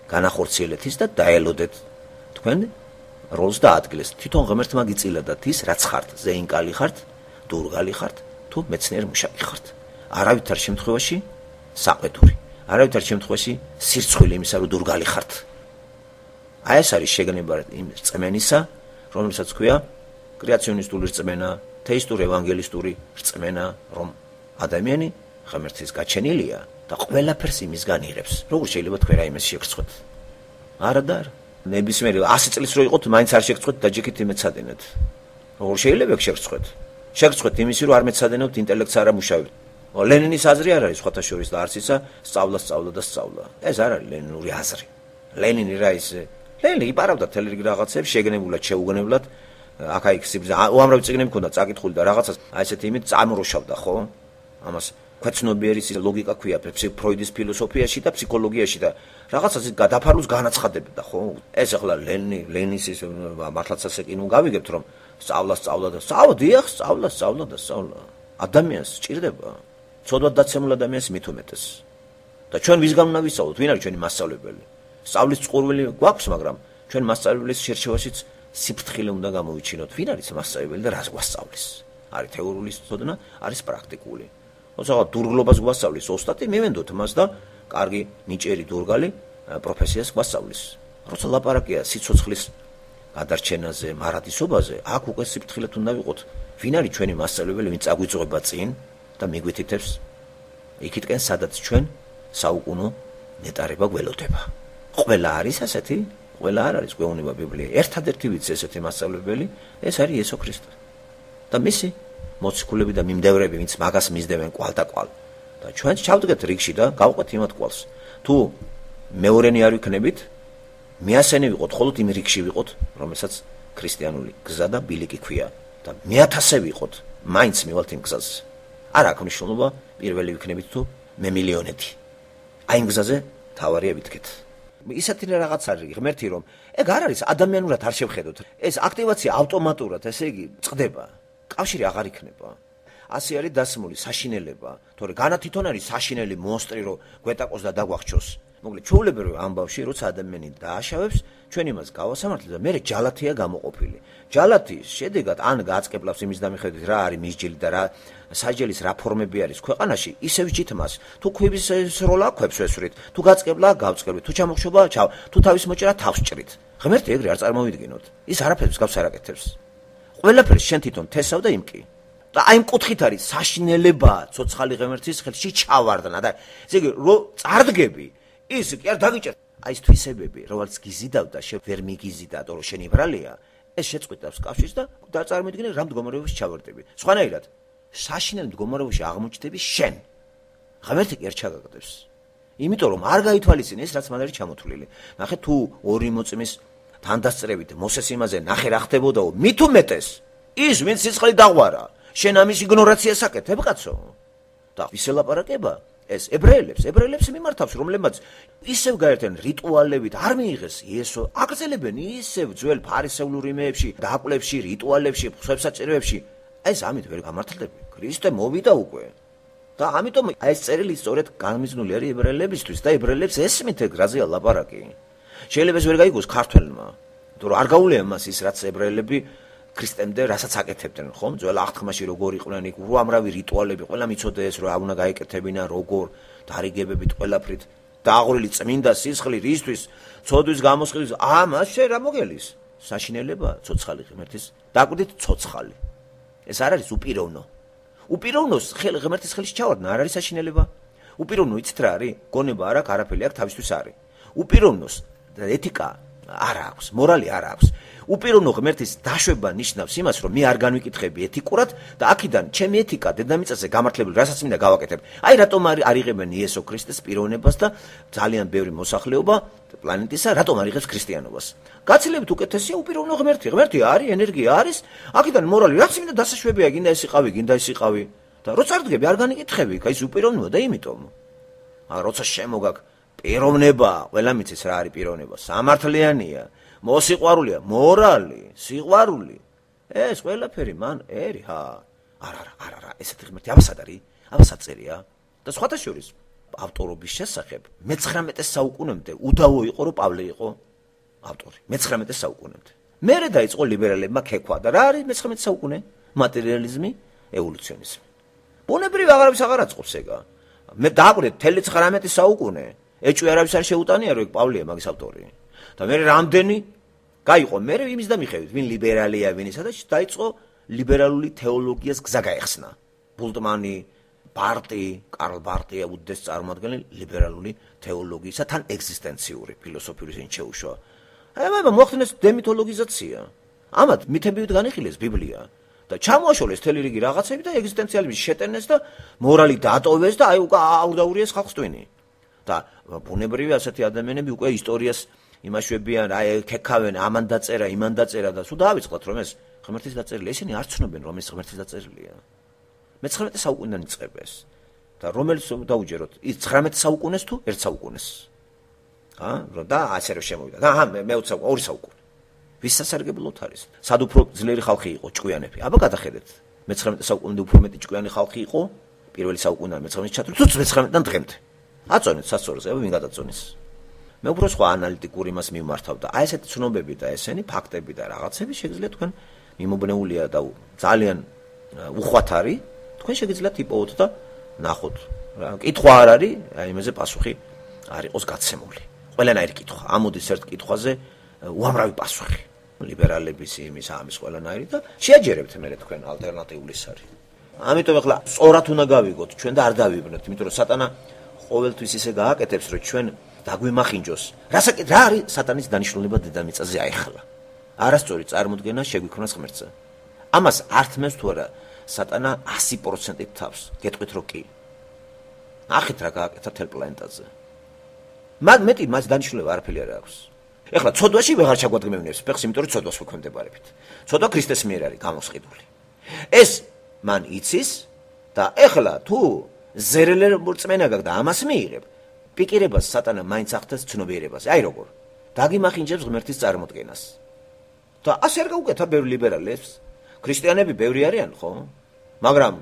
Speaker 1: განახორციელეთ ის და დაელოდეთ თქვენ როლს და ადგილს. თვითონ ღმერთმა გიწილადათ ის რაც ხართ, ზეინკალი ხართ, დურგალი ხართ, თუ მეცნიერ მუშაკი ხართ. არავითარ შემთხვევაში საყვედური. არავითარ შემთხვევაში სირცხვილი იმისა რომ დურგალი ხართ. აი ეს არის შეგნება იმ რწმენისა, რომელსაც ქვია კრეაციონისტული რწმენა, თეისტური ევანგელისტური რწმენა, რომ ადამიანი ღმერთის გაჩენილია და ყველაფერს იმისგან იღებს. როგორ შეიძლება თქვენ რაიმეს შეგრცხვეთ? არა და არა. ნებისმიერი 100 წლის რო იყოთ, მაინც არ შეგრცხვეთ და ჯიქით იმეცადენეთ. როგორ შეიძლება შეგრცხვეთ? შეგრცხვეთ იმისი რომ არ მეცადენოთ ინტელექტს არ ამუშავებთ. ლენინის აზრი არ არის სხვათა შორის და არც ისა სწავლა. ეს არ არის ლენინური აზრი. ლენინი რა ისე? ლენინი იპარავდა თელი რიგი რაღაცებს შეგნებულად, შეუგნებლად. აქ-აიქ სიბრძე უამრავი წიგნები მქონდა წაკითხული და რაღაცას აი ესეთი იმით წამროშავდა, ხო? ამას ქვეცნობიერის ლოგიკა ქვია ფროიდის ფილოსოფიაში და ფსიქოლოგიაში და რაღაცას გადაფარავს განაცხადებდა, ხო? ეს ახლა ლენის ის მართლაც ასე კი ნუ გავიგებთ რომ სწავლა. ადამიანს სჭირდება. ცოდვად დაცემულ ადამიანს მით უმეტეს. და ჩვენ ვისგან უნდა ვისწავლოთ? ვინ არის ჩვენი მასწავლებელი? სწავლის წყურვილი გვაქვს, მაგრამ ჩვენ მასწავლებლის შერჩევაშიც სიფრთხილე უნდა გამოვიჩინოთ. ვინ არის მასწავლებელი და რას გვასწავლის? არის თეორიული ცოდნა, არის პრაქტიკული. თუმცა დურგლობას გვასწავლის ოსტატი, მივენდოთ მას და კარგი ნიჭიერი დურგალი პროფესიას გვასწავლის. როცა ლაპარაკია სიცოცხლის გადარჩენაზე, მარადისობაზე, აქ უკვე სიფრთხილედ უნდა ვიყოთ. ვინ არის ჩვენი მასწავლებელი, ვინ წაგვიწყვება წინ და მიგვითითებს იქითკენ, სადაც ჩვენ საუკუნო ნეტარება გველოდება. ყველა არის ასეთი? ყველა არ არის გვეუბნება ბიბლია. ერთადერთი ვიცი ესეთი მასწავლებელი, ეს არის იესო ქრისტე. და მისი მოციქულები და მიმდევრები, ვინც მაგას მისდევენ კვალ და კვალ. და ჩვენც ჩავდგეთ რიგში და გავყვეთ იმათ კვალს. თუ მეორენი არ ვიქნებით, მეასენი ვიყოთ, მხოლოდ იმ რიგში ვიყოთ, რომელსაც ქრისტიანული გზა და ბილიკი ქვია და მეათასე ვიყოთ, მაინც მივალთ იმ გზაზე. არ აქვს მნიშვნელობა პირველი ვიქნებით თუ მე მილიონეთი. აი იმ გზაზე თავარია ვითქეთ. ისეთი რაღაც არის ღმერთი, რომ ეგ არ არის ადამიანურად არ შევხედოთ. ეს აქტივაცია ავტომატურად, ესე იგი, წყდება. კავშირი აღარ იქნება. ასე არის დასმული საშინელება, თორე განა თვითონ არის საშინელი მონსტრი, რომ გვეტაკოს და დაგვახჩოს. მოკლედ, ჩვეულებრივ ამბავში, როცა ადამიანი დააშავებს, ჩვენ იმას გავასამართლებ და მე ჯალათია გამოყოფილი. ჯალათის შედეგად ან გააწყებლავს იმის დამიხედვით, რა არის მისჯილი და რა საჯელის რა ფორმები არის ქვეყანაში, ისე ვიჭით მას. თუ ქვების სროლა ქვებს ვესვრით, თუ გაწყებლა გავწყებრით, თუ ჩამოხშობა ჩავ, თუ თავის მოჭრა თავს ჭრით. ღმერთი ეგრე არ წარმოვიდგინოთ. ის არაფერს გავს არ აკეთებს. ყველაფერს შენ თვითონ თესავ და იმკი. და აი იმ კუთხით არის საშინელება ცოცხალი ღმერთის ხელში ჩავარდნა და ესე იგი რო წარდგები ის კი არ დაგიჭერ. აი ეს თვისებები, რომელიც გიზიდავ და შენ ვერ მიგიზიდავ, რომ შენი ბრალია, ეს შეწყვეტავს კავშირს და დაწარმოიდგინე რა მდგომარეობაში ჩავარდები. სხვანაირად, საშინელ მდგომარეობაში აღმოჩნდები შენ. ღმერთი კი არ ჩაგაგდებს. იმიტომ რომ არ გაითვალისწინე ის, რაც მან არის ჩამოთვლილი. ნახე თუ ორი მოწმის თანდასწრებით მოსეს იმაზე ნახე რა ხდებოდაო, მით უმეტეს ის ვინც სიცხლე დაღვარა, შენ ამის იგნორაციას აკეთებ კაცო. და ვის ელაპარაკება? ეს ებრაელებს მიმართავს, რომლებმაც ისევ გაერთიან რიტუალებით, არ მიიღეს იესო, აგრძელებენ ისევ ძველ ფარისევლურ იმეებში, დაკვლებში, რიტუალებში, ხვსებსაჭიროებში. ეს ამით ვერ გამართლები. ქრისტე მოვიდა უკვე. და ამიტომ ეს წერილი სწორედ განმიზნული არის ებრაელებისთვის და ებრაელებს ესმით ეგრაზეა ლაპარაკი. შეიძლება ეს ვერ გაიგოს ქართველმა, იმიტომ რომ არ გაუვლია მას ის, რაც ებრაელები ქრისტემდე რასაც აკეთებდნენ, ხომ? ძველ აღთქმაში როგორ იყვნენ იქ უამრავი რიტუალები, ყველა მიცოდეს, რომ უნდა გაეკეთებინა როგორ დარიგებებით ყველაფრით. დააღრილი წმინდა სისხლი რისთვის, ცოდვის გამოსხილის, ამას შე რა მოგელის? საშინელება ცოცხალი ღმერთის, დაკვდით ცოცხალი. ეს არ არის უპიროვნო. უპიროვნოს ღმერთის ხელში ჩავარდნა არ არის საშინელება. უპიროვნო იცით რა არის? გონება არ აქვს, არაფერი აქვს, თავისთვის არის. უპიროვნოს ეთიკა არ აქვს, მორალი არ აქვს. უპიროვნო ღმერთის დაშვება ნიშნავს იმას, რომ მე არ განვიკითხები ეთიკურად და აქედან ჩემი ეთიკა დედამიწაზე გამართლებული, რასაც მინდა გავაკეთებ. აი რატომ არ იღებენ იესო ქრისტეს პიროვნებას და ძალიან ბევრი მოსახლეობა პლანეტისა, რატომ არ იღებს ქრისტიანობას? გაცილებით უკეთესია უპიროვნო ღმერთი. ღმერთი არის, ენერგია არის, აქედან მორალი, რაც მინდა დასაშვებია, გინდა ეს იყავი, გინდა ეს იყავი. და როცა წარდგები არ განიკითხები, აი ეს უპიროვნოა და იმიტომ. როცა შემოგაკ პიროვნება, ყველა მიცის რა არის პიროვნება, სამართლიანია, მოსიყვარულია, მორალი, სიყვარული. ეს ყველაფერი მან ერი, არა, ესეთი ღმერთი აბასად არის, აბასად წერია. და სხვათა შორის ავტორობის შესახებ 19 საუკუნემდე უდავო იყო, რომ პავლე იყო ავტორი. 19 საუკუნემდე. მერე დაიწყო ლიბერალებმა ქექვა და რა არის 19 საუკუნე? მატერიალიზმი, ევოლუციონიზმი. ბუნებრივი აღარაფერს აღარ აწყობს ეგა. მე დააკვირდით 19 საუკუნე. ეჭვი არავის არ შეუტანია, რომ ეგ პავლეა მაგის ავტორი. და მე რამდენი გაიყო მე იმის და მიხედვით, ვინ ლიბერალია, ვინ ისა და დაიწყო ლიბერალური თეოლოგიას გზა გაეხსნა. ბულტმანი, ბარტი, კარლ ბარტია უდიდეს წარმოადგენელი ლიბერალური თეოლოგიისა თან ეგზისტენციური ფილოსოფიური ზინ შეუშვა. აი მოახდინეს დემითოლოგიზაცია. ამათ მითებივით განიხილეს ბიბლია და ჩამოაშორეს თელი რიგი რაღაცები და ეგზისტენციალიზმის შეტენეს და მორალი დატოვეს და აი უკვე აურდაურიეს ხალხს ტვინი. და ბუნებრივი ასეთი ადამიანები უკვე ისტორიას იმაშვებიან, აი ქექავენ, ამან დაწერა, იმან დაწერა და სულ დაავიწყდათ რომ ეს ღმერთის დაწერილია. ისინი არ ცნობენ რომ ეს ღმერთის დაწერილია. მე-19 საუკუნიდან იწყება ეს. და რომელიც დაუჯეროთ, ის 19 საუკუნეს თუ 1 საუკუნეს. და ასე რომ შემოვიდა. და მე-20 საუკუნე, 2 საუკუნე. ვის სასარგებლოდ არის? სად უფრო ძლიერი ხალხი იყო ჭკვიანები. აბა გადახედეთ. მე-19 საუკუნემდე უფრო მეტი ჭკვიანი ხალხი იყო, პირველი საუკუნიდან მე-19 ჩათვლით, თუ მე-19-დან დღემდე. აწონეთ სასწორზე, ვინ გადაწონის? მე უფრო სხვა ანალიტიკურ იმას მიმართავ და აი ესეთი ცნობები და ესენი ფაქტები და რაღაცები შეიძლება თქვენ მიმობნეულია და ძალიან უხვად არის, თქვენ შეგიძლიათ იპოვოთ და ნახოთ. რა, კითხვა არ არის, აი იმაზე პასუხი არ იყოს გაცემული. ყველანაირი კითხვა, ამოდის ერთ კითხვაზე უამრავი პასუხი. ლიბერალების იმის ამის ყველანაირი და შეაჯერებთ მე თქვენ ალტერნატიულის არის. ამიტომ ახლა სწორად უნდა გავიგოთ ჩვენ და არ დავიბრუნოთ, იმიტომ რომ სატანა ყოველთვის ისე გააკეთებს, რომ ჩვენ დაგვიმახინჯოს. რა არის სატანის დანიშნულება დედამიწაზე აეხლა? არასწორი წარმოდგენა შეგვიქმნას ღმერთზე. ამას ართმევს თუ არა სატანა 100%-ით თავს. გეტყვით რომ კი. ახეთ რა გააკეთა თელ პლანეტაზე. მეტი მას დანიშნულება არაფერი არ აქვს. ეხლა ცოდვაში ვეღარ ჩაგვადგმევნებს ფეხს, იმიტომ რომ ცოდვას ვექვემდებარებით. ცოდვა ქრისტეს მიერ არის გამოსყიდული. ეს მან იცის და ეხლა თუ ზერელერ მორწმენა გაქვს და ამას მიიღებ, პიკირებას სატანა მაინც ახდენს ცნობიერებას. აი როგორ დაგიმახინჯებს ღმერთის წარმოდგენას. და ასე არ გაუკეთა ბევრი ლიბერალებს, ქრისტიანები ბევრი არიან, ხო? მაგრამ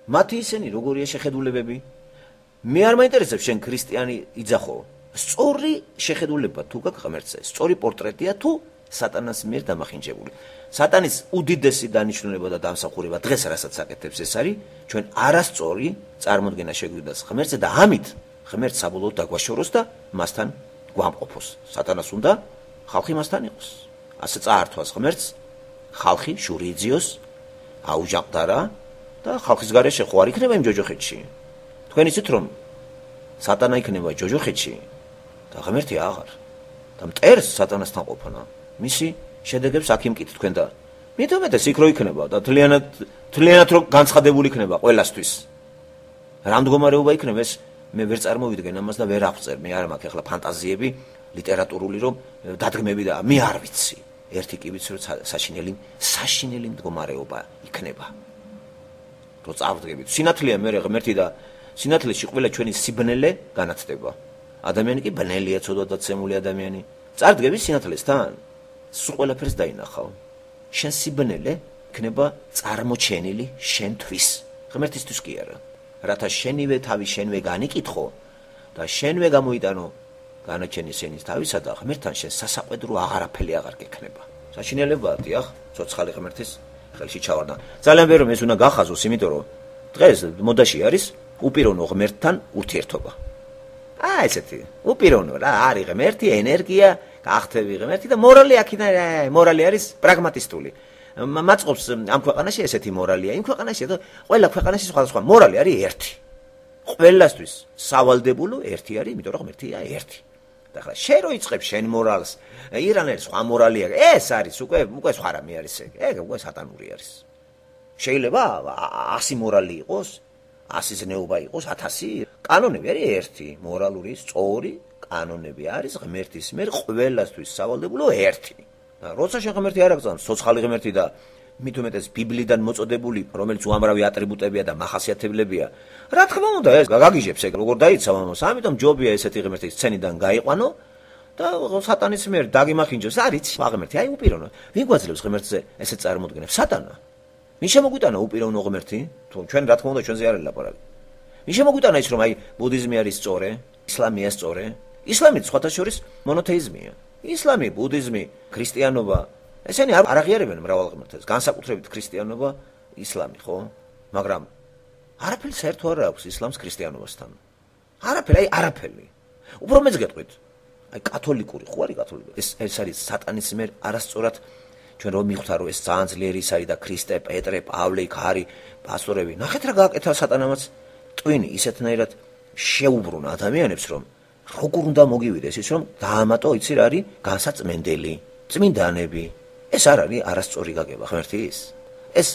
Speaker 1: მათი ისინი როგორია შეხედულებები? მე არ მაინტერესებს შენ ქრისტიანი იძახო. სწორი შეხედულება თუ გაქვს ღმერთზე, სწორი პორტრეტია თუ სატანას მიერ დამახინჯებული. სატანის უდიდესი დანიშნულება და დამსახურება დღეს რასაც აკეთებს ეს არის ჩვენ არასწორი წარმოდგენა შეგვიდგას ღმერთზე და ამით ღმერთს საბოლოოდ დაგვაშოროს და მასთან გვამყოფოს. სატანას უნდა ხალხი მასთან იყოს. ასე წაართვას ღმერთს, ხალხი შური იძიოს, აუჯანყდარა და ხალხის გარეშე ხო არ იქნება იმ ჯოჯოხეთში. თქვენ იცით რომ სატანა იქნება ჯოჯოხეთში და ღმერთი აღარ. და მტერს სატანასთან ყოფნა. მისი შედეგებს აქ იმკით თქვენ და მithumetes იქ რო იქნება და თლიანად რო განცხადებული იქნება ყველასთვის. რა მდგომარეობა იქნება ეს მე ვერ წარმოვიდგენ ამას და ვერ აღწერ. მე არ მაქვს ახლა ფანტაზიები ლიტერატურული რომ დადგმები და მე არ ვიცი. ერთი კი ვიცი რომ საშინელი მდგომარეობა იქნება. რო წავდგებით. სინათლეა მე ღმერთი და სინათლეში ყველა ჩვენი სიბნელე განათდება. ადამიანი კი ბნელია ცოდვა დაცემული ადამიანი. წარდგები სინათლესთან? სულ ყველაფერს დაინახავ. შენ სიბნელე იქნება წარმოჩენილი შენთვის. ღმერთისთვის კი არა. რათა შენივე თავი შენვე განიკითხო და შენვე გამოიტანო განაჩენის ენის თავისა და ღმერთთან შენ სასაყვედრო აღარაფერი აღარ გექნება. საშინელებაა დიახ, ცოცხალი ღმერთის ხელში ჩავარდა. ძალიან ბევრი ეს უნდა გახაზოს, იმიტომ რომ დღეს მოდაში არის უპიროვნო ღმერთთან ურთიერთობა. ესეთი უპიროვნო რა არის ღმერთი, ენერგია, გახთები ღმერთი და მორალი აქედან მორალი არის პრაგმატისტული. მაწყობს ამ ქვეყანაში ესეთი მორალია, იმ ქვეყანაში და ყველა ქვეყანაში სხვადასხვა მორალი არის ერთი. ყველასთვის სავალდებულო ერთი არის, იმიტომ რომ ღმერთია ერთი. და ახლა შენ რო იწყებ შენ მორალს, ირანელი სხვა მორალია, ეს არის უკვე სხვა რამე არის ეგ უკვე სატანური არის. შეიძლება 100 მორალი იყოს, 100 ზნეობა იყოს, 1000 კანონები არის ერთი, მორალური, სწორი კანონები არის ღმერთის მიერ ყველასთვის სავალდებულო ერთი. და როცა შენ ღმერთი არ აგზავნის, ცოცხალი ღმერთი და მithumetes ბიბლიდან მოწოდებული, რომელიც უამრავი ატრიბუტებია და მახასიათებლებია, რა თქმა უნდა ეს გაგიჟებს ეგ როგორ დაიცავ ამას, ამიტომ ჯობია ესეთი ღმერთი სცენიდან გაიყვანო და სატანის მიერ დაგიმახინჯოს, არის ღმერთი, აი უპიროვნო. ვინ გვაძლევს ღმერთზე ესეთ წარმოდგენებს? სატანა. ვინ შემოგვიტანა უპიროვნო ღმერთი? თუ ჩვენ რა თქმა უნდა ჩვენზე არ ელაპარაკი. ვინ შემოგვიტანა ის რომ აი ბუდიზმი არის სწორე, ისლამია სწორე? ისლამი სხვათა შორის მონოთეიზმია. ისლამი, ბუდიზმი, ქრისტიანობა ესენი არ აღიარებენ მრავალ ღმერთს, განსაკუთრებით ქრისტიანობა, ისლამი, ხო? მაგრამ არაფერი საერთო არ აქვს ისლამს ქრისტიანობასთან. არაფერი, არაფერი. უფრო მეც გეტყვით. აი კათოლიკური, ხო არის კათოლიკური? ეს არის სატანის მიერ არასწორად ჩვენ რომ მიხვდა რომ ეს ძალიან ძლიერი ის არის და ქრისტე, პეტრე, პავლე, ქარი, პასტორები. ნახეთ რა გააკეთა სატანამაც ტვინი ისეთნაირად შეუბრუნა ადამიანებს რომ როგორ უნდა მოგივიდეს ის რომ დაამატო იცი რა არის განსაწმენდელი, წმინდანები. ეს არ არის არასწორი გაგება ღმერთის. ეს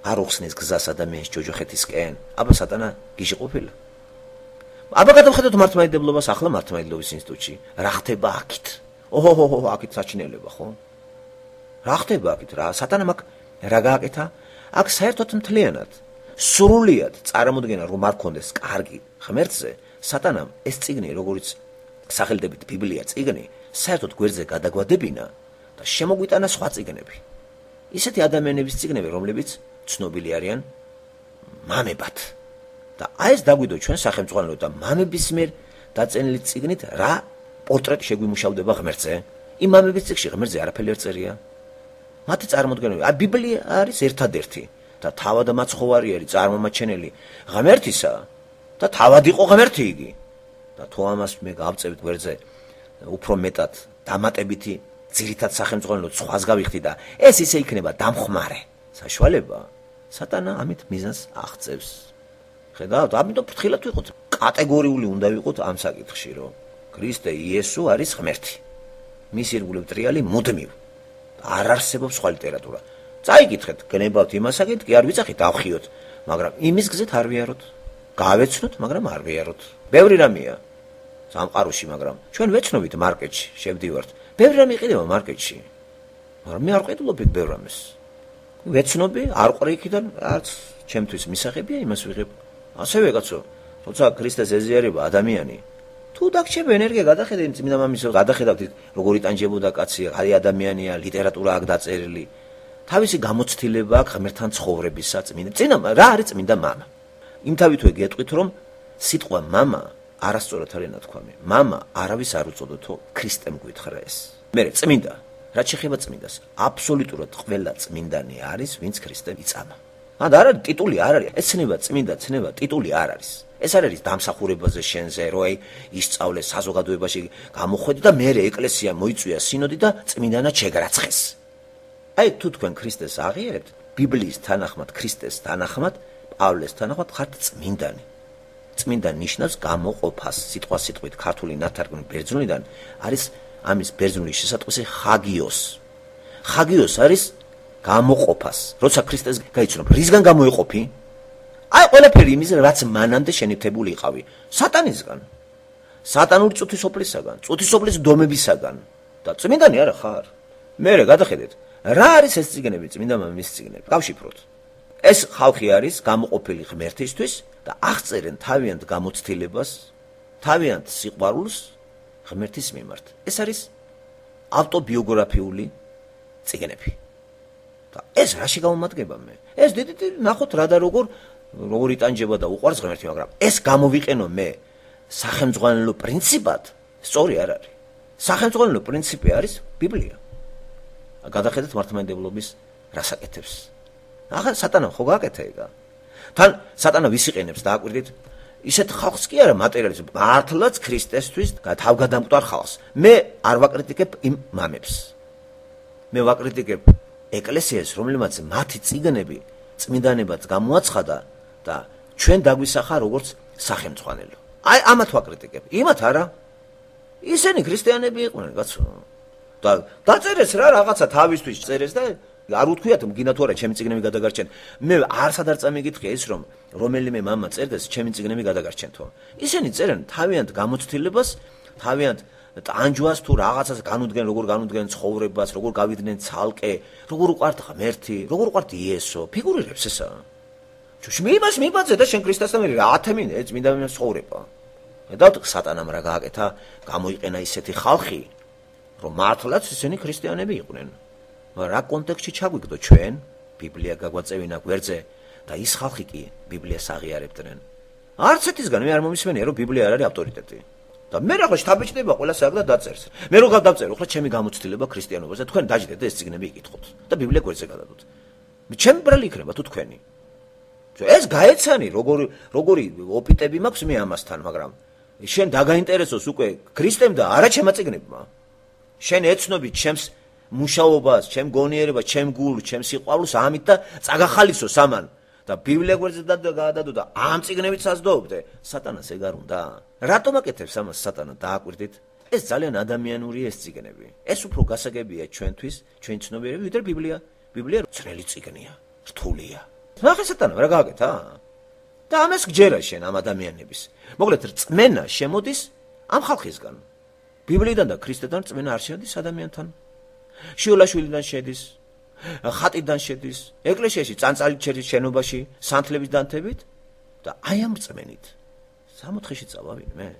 Speaker 1: არ უხსნის გზას ადამიანს ჯოჯოხეთისკენ. აბა სატანა გიჟი ყოფილა. აბა გადავხედოთ მართლმადიდებლობას ახლა მართლმადიდებლობის ინსტიტუტში. რა ხდება აქეთ? ოჰოჰო, აქეთ საჩინელება, ხო? რა ხდება აქეთ? რა სატანამ აქ რა გააკეთა? აქ საერთოდ მთლიანად სრულიად წარმოდგენა რომ არ ქონდეს კარგი ღმერთზე, სატანამ ეს წიგნი, როგორც სახელდებით ბიბლია წიგნი, საერთოდ გვერდზე გადაგვადებინა და შემოგვიტანა სხვა წიგნები. ისეთი ადამიანების წიგნები, რომლებიც ცნობილი არიან მამებად. და აი ეს დაგვიდო ჩვენ სახელმწიფო და მამების მიერ დაწენილი წიგნით რა პორტრეტი შეგვიმუშავდება ღმერთზე. იმ მამების წიგნში ღმერთზე არაფერი არ წერია. მათი წარმოდგენები, ბიბლია არის ერთადერთი და თავად მაცხოვარი წარმომაჩენელი ღმერთისა და თავად იყო ღმერთი იგი. და თუ ამას მე გავწევთ გვერდზე უფრო მეტად დამატებითი ძირითად სახელმწიფო სხვას გავიხდი და ეს ისე იქნება დამხმარე საშუალება, სატანა ამით მიზანს აღწევს. ხედავთ, ამიტომ ფრთხილად ვიყოთ, კატეგორიული უნდა ვიყოთ ამ საკითხში, რომ ქრისტე იესო არის ღმერთი. მისი ირგვლივ ტრიალი მუდმივ. არ არსებობს სხვა ლიტერატურა. წაიკითხეთ, გნებავთ იმასაკით, კი არ ვიცახით, დავხიოთ, მაგრამ იმის გზით არ ვიაროთ. გავეცნოთ, მაგრამ არ ვიაროთ. ბევრი რამეა სამყაროში, მაგრამ ჩვენ ვეცნობით მარკეტში, შევდივართ. ბევრი რამე იყიდება მარკეტში. მაგრამ მე არ ყიდულობ იქ ბევრ რამეს. ვეცნობი, არ ყრი იქიდან, არც ჩემთვის მისაღებია იმას ვიღებ. ასევე კაცო, როცა ქრისტეს ეზიარება ადამიანი, თუ დაგჭირება ენერგია გადახედეთ, წმინდა მამის გადახედავთ, როგორ იტანჯებოდა კაცი, არის ადამიანია, ლიტერატურა აქვს დაწერილი. თავისი გამოცდილება აქვს ღმერთთან ცხოვრებისა წმინდა. რა არის წმინდა მამა? იმთავითვე გეტყვით, რომ სიტყვა მამა არასწორად არის ნათქვამი. მამა არავის არ უწოდოთო, ქრისტემ გვითხრა ეს. მე წმინდა, რაც შეეხება წმინდას, აბსოლუტურად ყველა წმინდანი არის, ვინც ქრისტემ იწამა. მაგრამ არ არის ტიტული, არ არის. ეს ცნება, წმინდა ცნება, ტიტული არ არის. ეს არ არის დამსახურებაზე შენზე, რომ აი ისწავლე საზოგადოებაში გამოხვედი და მე ეკლესია მოიწვია სინოდი და წმინდანად შეგრაცხეს. აი თუ თქვენ ქრისტეს აღიარებთ, ბიბლიის თანახმად, ქრისტეს თანახმად, პავლეს თანახმად ხართ წმინდანი. წმინდა ნიშნავს გამოყოფას. სიტყვა სიტყვით ქართული ნათარგმნი ბერძნულიდან არის ამის ბერძნული შესატყვისი ხაგიოს. ხაგიოს არის გამოყოფას. როცა ქრისტეს გაიცნობ, რისგან გამოიყოფი? აი ყველაფერი იმის, რაც მანამდე შენიფთებული იყავი. სატანისგან. სატანური წუთისოფლისაგან, წუთისოფლის დომებისაგან. და წმინდანი არა ხარ. მე გადახედეთ, რა არის ეს წიგნები, წმინდა მამის წიგნები? გავშიფროთ. ეს ხალხი არის გამოყოფილი ღმერთისთვის და აღწერენ თავიანთ გამოცდილებას, თავიანთ სიყვარულს ღმერთის მიმართ. ეს არის ავტობიოგრაფიული წიგნები. და ეს რაში გამომადგება მე? ეს დიდი ნახოთ რა და როგორ იტანჯება და უყვარს ღმერთი, მაგრამ ეს გამოვიყენო მე სახელმძღვანელო პრინციპად, სწორი არ არის. სახელმძღვანელო პრინციპი არის ბიბლია. გადახედეთ მართლმადიდებლობის რასაკეთებს. ახლა სატანამ ხო გააკეთა ეგა? თან სატანა ვის იყენებს დააკვირდით? ისეთ ხალხს კი არა მატერიალიზმ, მართლაც ქრისტესთვის თავგადამკვდარ ხალხს. მე არ ვაკრიტიკებ იმ მამებს. მე ვაკრიტიკებ ეკლესიას, რომელმაც მათი წიგნები წმინდანებად გამოაცხადა და ჩვენ დაგვისახა როგორც სახელმძღვანელო. აი ამათ ვაკრიტიკებ. იმათ არა. ისინი ქრისტიანები იყვნენ, კაცო. და დაწერეს რა რაღაცა თავისთვის წერეს და არ უთქვიათ მგინათ თუ არა ჩემი წიგნები გადაგარჩენ. მე არც არ წამიგითხია ის რომ რომელიმე მამა წერდეს ჩემი წიგნები გადაგარჩენთო. ისინი წერენ თავიანთ გამოცდილებას, თავიანთ ტანჯვას თუ რაღაცას განუდგენ, როგორ განუდგენ ცხოვრებას, როგორ გავიდნენ ცალკე, როგორ უყვართ ღმერთი, როგორ უყვართ იესო, ფიგურირებს ესა. ჩუშმე იმას მიბაძე და შენ ქრისტესთან მე რა ათემინე წმინდა მამის ცხოვრება. და სატანამ რა გააკეთა, გამოიყენა ისეთი ხალხი, რომ მართლაც ისინი ქრისტიანები იყვნენ. რა კონტექსტში ჩაგვიგდო ჩვენ? ბიბლია გაგვაწევინა გვერდზე და ის ხალხი კი ბიბლიას აღიარებდნენ. არც ეთისგან მე არ მომისმენია რომ ბიბლია არ არის ავტორიტეტი. და მე რა შთაბეჭდება ყველა საერთოდ დაწერს. მე რო გავდავწერო, ხო ჩემი გამოცდილება ქრისტიანობაზე, თქვენ დაждეთ და ეს წიგნები იკითხოთ და ბიბლია გვერდზე გადადოთ. ჩემი ბრალი იქნება თუ თქვენი. ეს გაეცანი როგორი ოპიტები მაქვს მე ამასთან, მაგრამ შენ დაგაინტერესოს უკვე ქრისტემ და არა ჩემმა წიგნებმა. შენ ეცნობი ჩემს მუშაობას, ჩემ გონიერებას, ჩემ გულს, ჩემ სიყვარულს ამით და წაგახალისო სამან და ბიბლია გვერდზე გადადო და ამ წიგნებით საზდოობდე. სატანას ეგ არ უნდა. რატომ აკეთებს ამას სატანა დააკვირდით? ეს ძალიან ადამიანური ეს წიგნები. ეს უფრო გასაგებია ჩვენთვის, ჩვენ ცნობიერები, ვიდრე ბიბლია. ბიბლია ძნელი წიგნია, რთულია. ახლა სატანა რა გააკეთა? და ამას გჯერა შენ ამ ადამიანების. მოკლედ რწმენა შემოდის ამ ხალხისგან. ბიბლიიდან და ქრისტედან რწმენა არ შედის ადამიანთან. შიოლაშვილიდან შედის, ხატიდან შედის, ეკლესიაში წანწალით შედის შენობაში, სანთლების დანთებით და აი ამ რწმენით 60-ში წავავინ მე.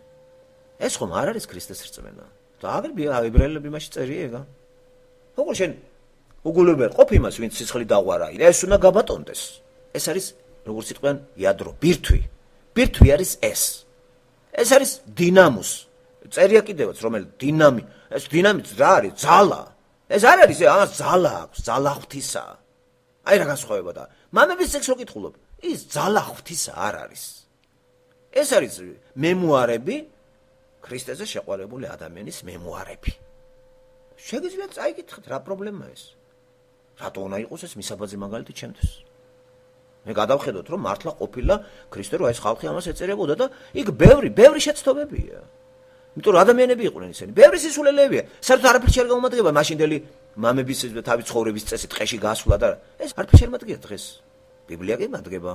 Speaker 1: ეს ხომ არ არის ქრისტეს რწმენა. და აგრებია ებრაელები მაშინ წერია ეგა. როგორ შენ უგულებელ ყოფ იმას, ვინც სისხლი დაღვარა, ეს უნდა გაბატონდეს. ეს არის როგორც სიტყვიან იადრო, ბირთვი. ბირთვი არის ეს. ეს არის დინამოს. წერია კიდევაც რომელი დინამი. ეს დინამიც რა არის? ძალა. ეს არ არის ამას ძალა აქვს, ძალა ღვთისა. აი რა განსხვავება და მამების წიგნს რო კითხულობ, ის ძალა ღვთისა არ არის. ეს არის მემუარები, ქრისტეზე შეყვარებული ადამიანის მემუარები. შეგიძლიათ წაიკითხეთ, რა პრობლემაა ეს? რატო უნდა იყოს ეს მისაბაძე მაგალითი ჩემთვის? მე გადავხედოთ, რომ მართლა ყოფილა ქრისტე, რომ ეს ხალხი ამას ეწერებოდა და იქ ბევრი შეცდომებია. იმიტომ რომ ადამიანები იყვნენ ისინი, ბევრი სისულელეებია. საერთოდ არაფერი არ გამომადგება მაშინდელი მამების თავის ცხოვრების წესი ტყეში გასვლა და ეს არაფერი არ მადგია დღეს. ბიბლია კი მადგება.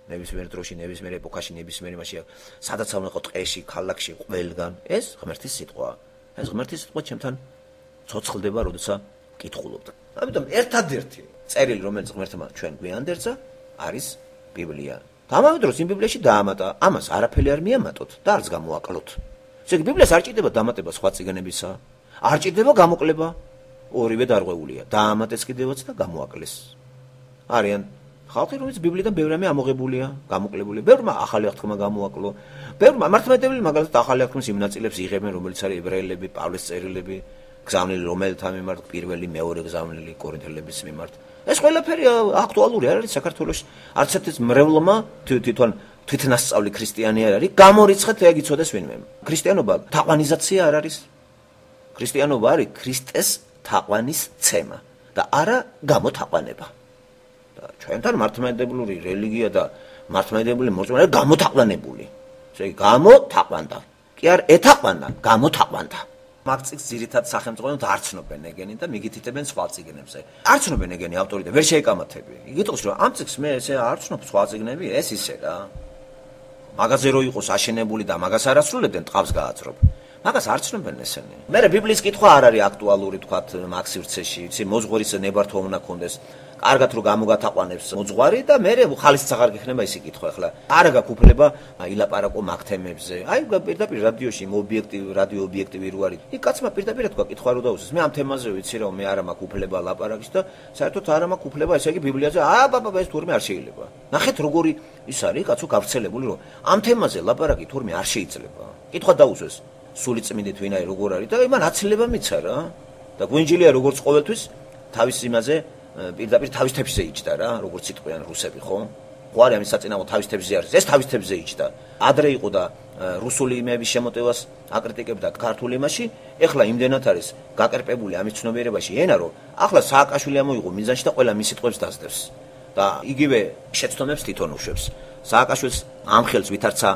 Speaker 1: ნებისმიერ დროში, ნებისმიერ ეპოქაში, ნებისმიერ იმაში, სადაც უნდა იყო ტყეში, ქალაქში, ყველგან. ეს ღმერთის სიტყვაა. ეს ღმერთის სიტყვა ჩემთან ცოცხლდება, როდესაც კითხულობ. ამიტომ ერთადერთი წერილი, რომელიც ღმერთმა ჩვენ გვიანდერძა, არის ბიბლია. ამავე დროს იმ ბიბლიაში დაამატა, ამას არაფერი არ მიამატოთ და არც გამოაკლოთ. ესე იგი ბიბლიას არ ჭირდება დამატება სხვა წიგნებისა, არ ჭირდება გამოკლება. ორივე დარღვეულია. დაამატეს კიდევაც და გამოაკლეს. არიან ხალხი, რომელიც ბიბლიიდან ბევრი რამე ამოღებულია, გამოკლებულია. ბევრმა ახალი აღთქმა გამოაკლო. ბევრმა მართლმადიდებლები მაგალითად ახალი აღთქმის იმ ნაწილებს იღებენ, რომელიც არის ებრაელები, პავლეს წერილები, გზავნილი რომელთა მიმართ, პირველი, მეორე გზავნილი კორინთელების მიმართ. ეს ყველაფერი აქტუალური არ არის საქართველოში. არც ერთ მრევლმა თვითნასწავლი ქრისტიანი არ არის, გამორიცხეთ ეგ იცოდეს ვინმე. ქრისტიანობა თაყვანიზაცია არ არის. ქრისტიანობა არის ქრისტეს თაყვანის ცემა და არა გამოთაყვანება. და ჩვენთან მართლმადიდებლური რელიგია და მართლმადიდებლური მოწმეება გამოთაყვანებული. ესე იგი გამოთაყვანდა. კი არ ეთაყვანა, გამოთაყვანდა. მაგ წიგნს ძირითად სახელმწიფოებად არ ცნობენ ეგენი და მიგითითებენ სხვა წიგნებზე. არ ცნობენ ეგენი ავტორი და ვერ შეეკამათები. იგიტყვის რომ ამ წიგნს მე ესე არ ცნობ სხვა წიგნები, ეს ისე რა. მაგაზე რო იყოს აშენებული და მაგას არ ასრულებდნენ, ტყავს გააძრობ. მაგას არ ცნობენ ესენი. მე ბიბლიის კითხვა არ არის აქტუალური თქვათ მაგ სივრცეში, იცი მოძღვრის ნებართვა უნდა კონდეს. კარგად რო გამოგათაყვანებს მოძღვარი და მე ხალისიც აღარ გიხნება ისი კითხვა ახლა. არა გაქვს უფლება ილაპარაკო მაგ თემებზე. აი პირდაპირ რადიოში რადიო ობიექტივი რო არის. იქ კაცმა პირდაპირ თქვა კითხვა რო დაუსვეს. მე ამ თემაზე ვიცი რომ მე არა მაქვს უფლება ლაპარაკის და საერთოდ არა მაქვს უფლება ესე იგი ბიბლიაზე ეს თურმე არ შეიძლება. ნახეთ როგორი ის არის კაცო გავრცელებული რომ ამ თემაზე ლაპარაკი თურმე არ შეიძლება. კითხვა დაუსვეს. სული წმინდით ვინ არის როგორ არის და იმან აცილება მიცა რა. და გვინჯილია როგორც ყოველთვის თავის იმაზე პირდაპირ თავის თებშზე იჯდა რა, როგორც იტყვიან რუსები, ხო? ხო არის ამის საწინააღმდეგო თავის თებშზე არის. ეს თავის თებშზე იჯდა. ადრე იყო და რუსული იმების შემოტევას აკრიტიკებდა ქართულ იმაში, ეხლა იმდენად არის გაკერპებული ამის ცნობიერებაში ენა, რომ ახლა სააკაშვილი ამოიღო მიზანში და ყველა მის სიტყვებს დასდევს. და იგივე შეცდომებს თვითონ უშვებს. სააკაშვილს ამ ხელს ვითარცა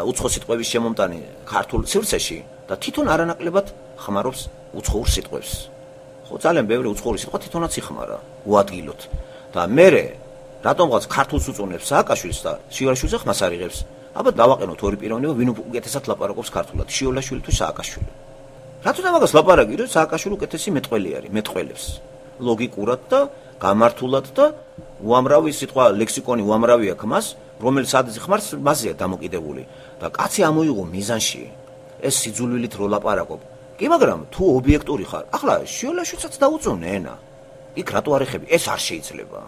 Speaker 1: უცხო სიტყვების შემომტანი ქართულ სივრცეში და თვითონ არანაკლებად ხმარობს უცხოურ სიტყვებს. ხო, ძალიან ბევრი უცხოური სიტყვა თვითონაც იხმარა, უადგილოდ. და მე რატომღაც ქართულს უწუნებს სააკაშვილს და შიოლაშვილზე ხმას არიღებს. აბა დავაყენოთ ორი პიროვნება, ვინ უკეთესად ლაპარაკობს ქართულად, შიოლაშვილი თუ სააკაშვილი. რატომ ამას ლაპარაკი, რომ სააკაშვილი უკეთესი მეტყველი არის, მეტყველებს. ლოგიკურად და გამართულად და უამრავი სიტყვა ლექსიკონი უამრავია ხმას, რომელიც სადაც ხმარს მასზეა დამოკიდებული. და კაცი ამოიღო მიზანში ეს სიძულვილით რო ლაპარაკობ. კი, მაგრამ თუ ობიექტური ხარ, ახლა შიოლაშვილსაც დაუწუნე ენა. იქ რატო არ ეხები? ეს არ შეიძლება.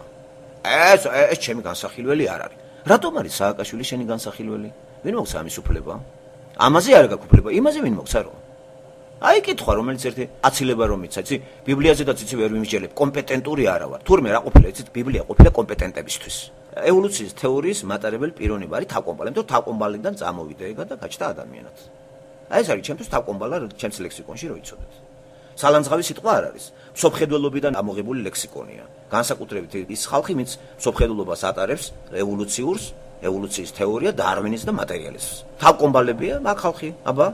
Speaker 1: ეს ჩემი განსახილველი არ არის. რატომ არის სააკაშვილი შენი განსახილველი? ვინ მოგცა ამის უფლება? ამაზე არ გაქვს უფლება, იმაზე ვინ მოგცა რო? აი კითხვა, რომელიც ერთი აცილება რომ მიცა, იცი? ბიბლიაზედაც იცი ვერ მიმიჯელებ, კომპეტენტური არა ვარ. თურმე რა ყოფილა, იცით? ბიბლია ყოფილა კომპეტენტებისთვის. ევოლუციის თეორიის მატარებელი პიროვნება არის თავკომპალი, იმიტომ თავკომპალიდან წამოვიდა ეგა და გაჩნდა ადამიანად. აი ეს არის ჩემთვის თავკომპალა, ჩემს ლექსიკონში რო იცოდეთ. სალანძღავი სიტყვა არ არის. მსოფლმხედველობიდან ამოღებული ლექსიკონია. განსაკუთრებით ის ხალხი, ვინც მსოფლმხედველობას ატარებს ევოლუციის თეორია, დარვინის და მატერიალიზმს. თავკომპალებია მაგ ხალხი, აბა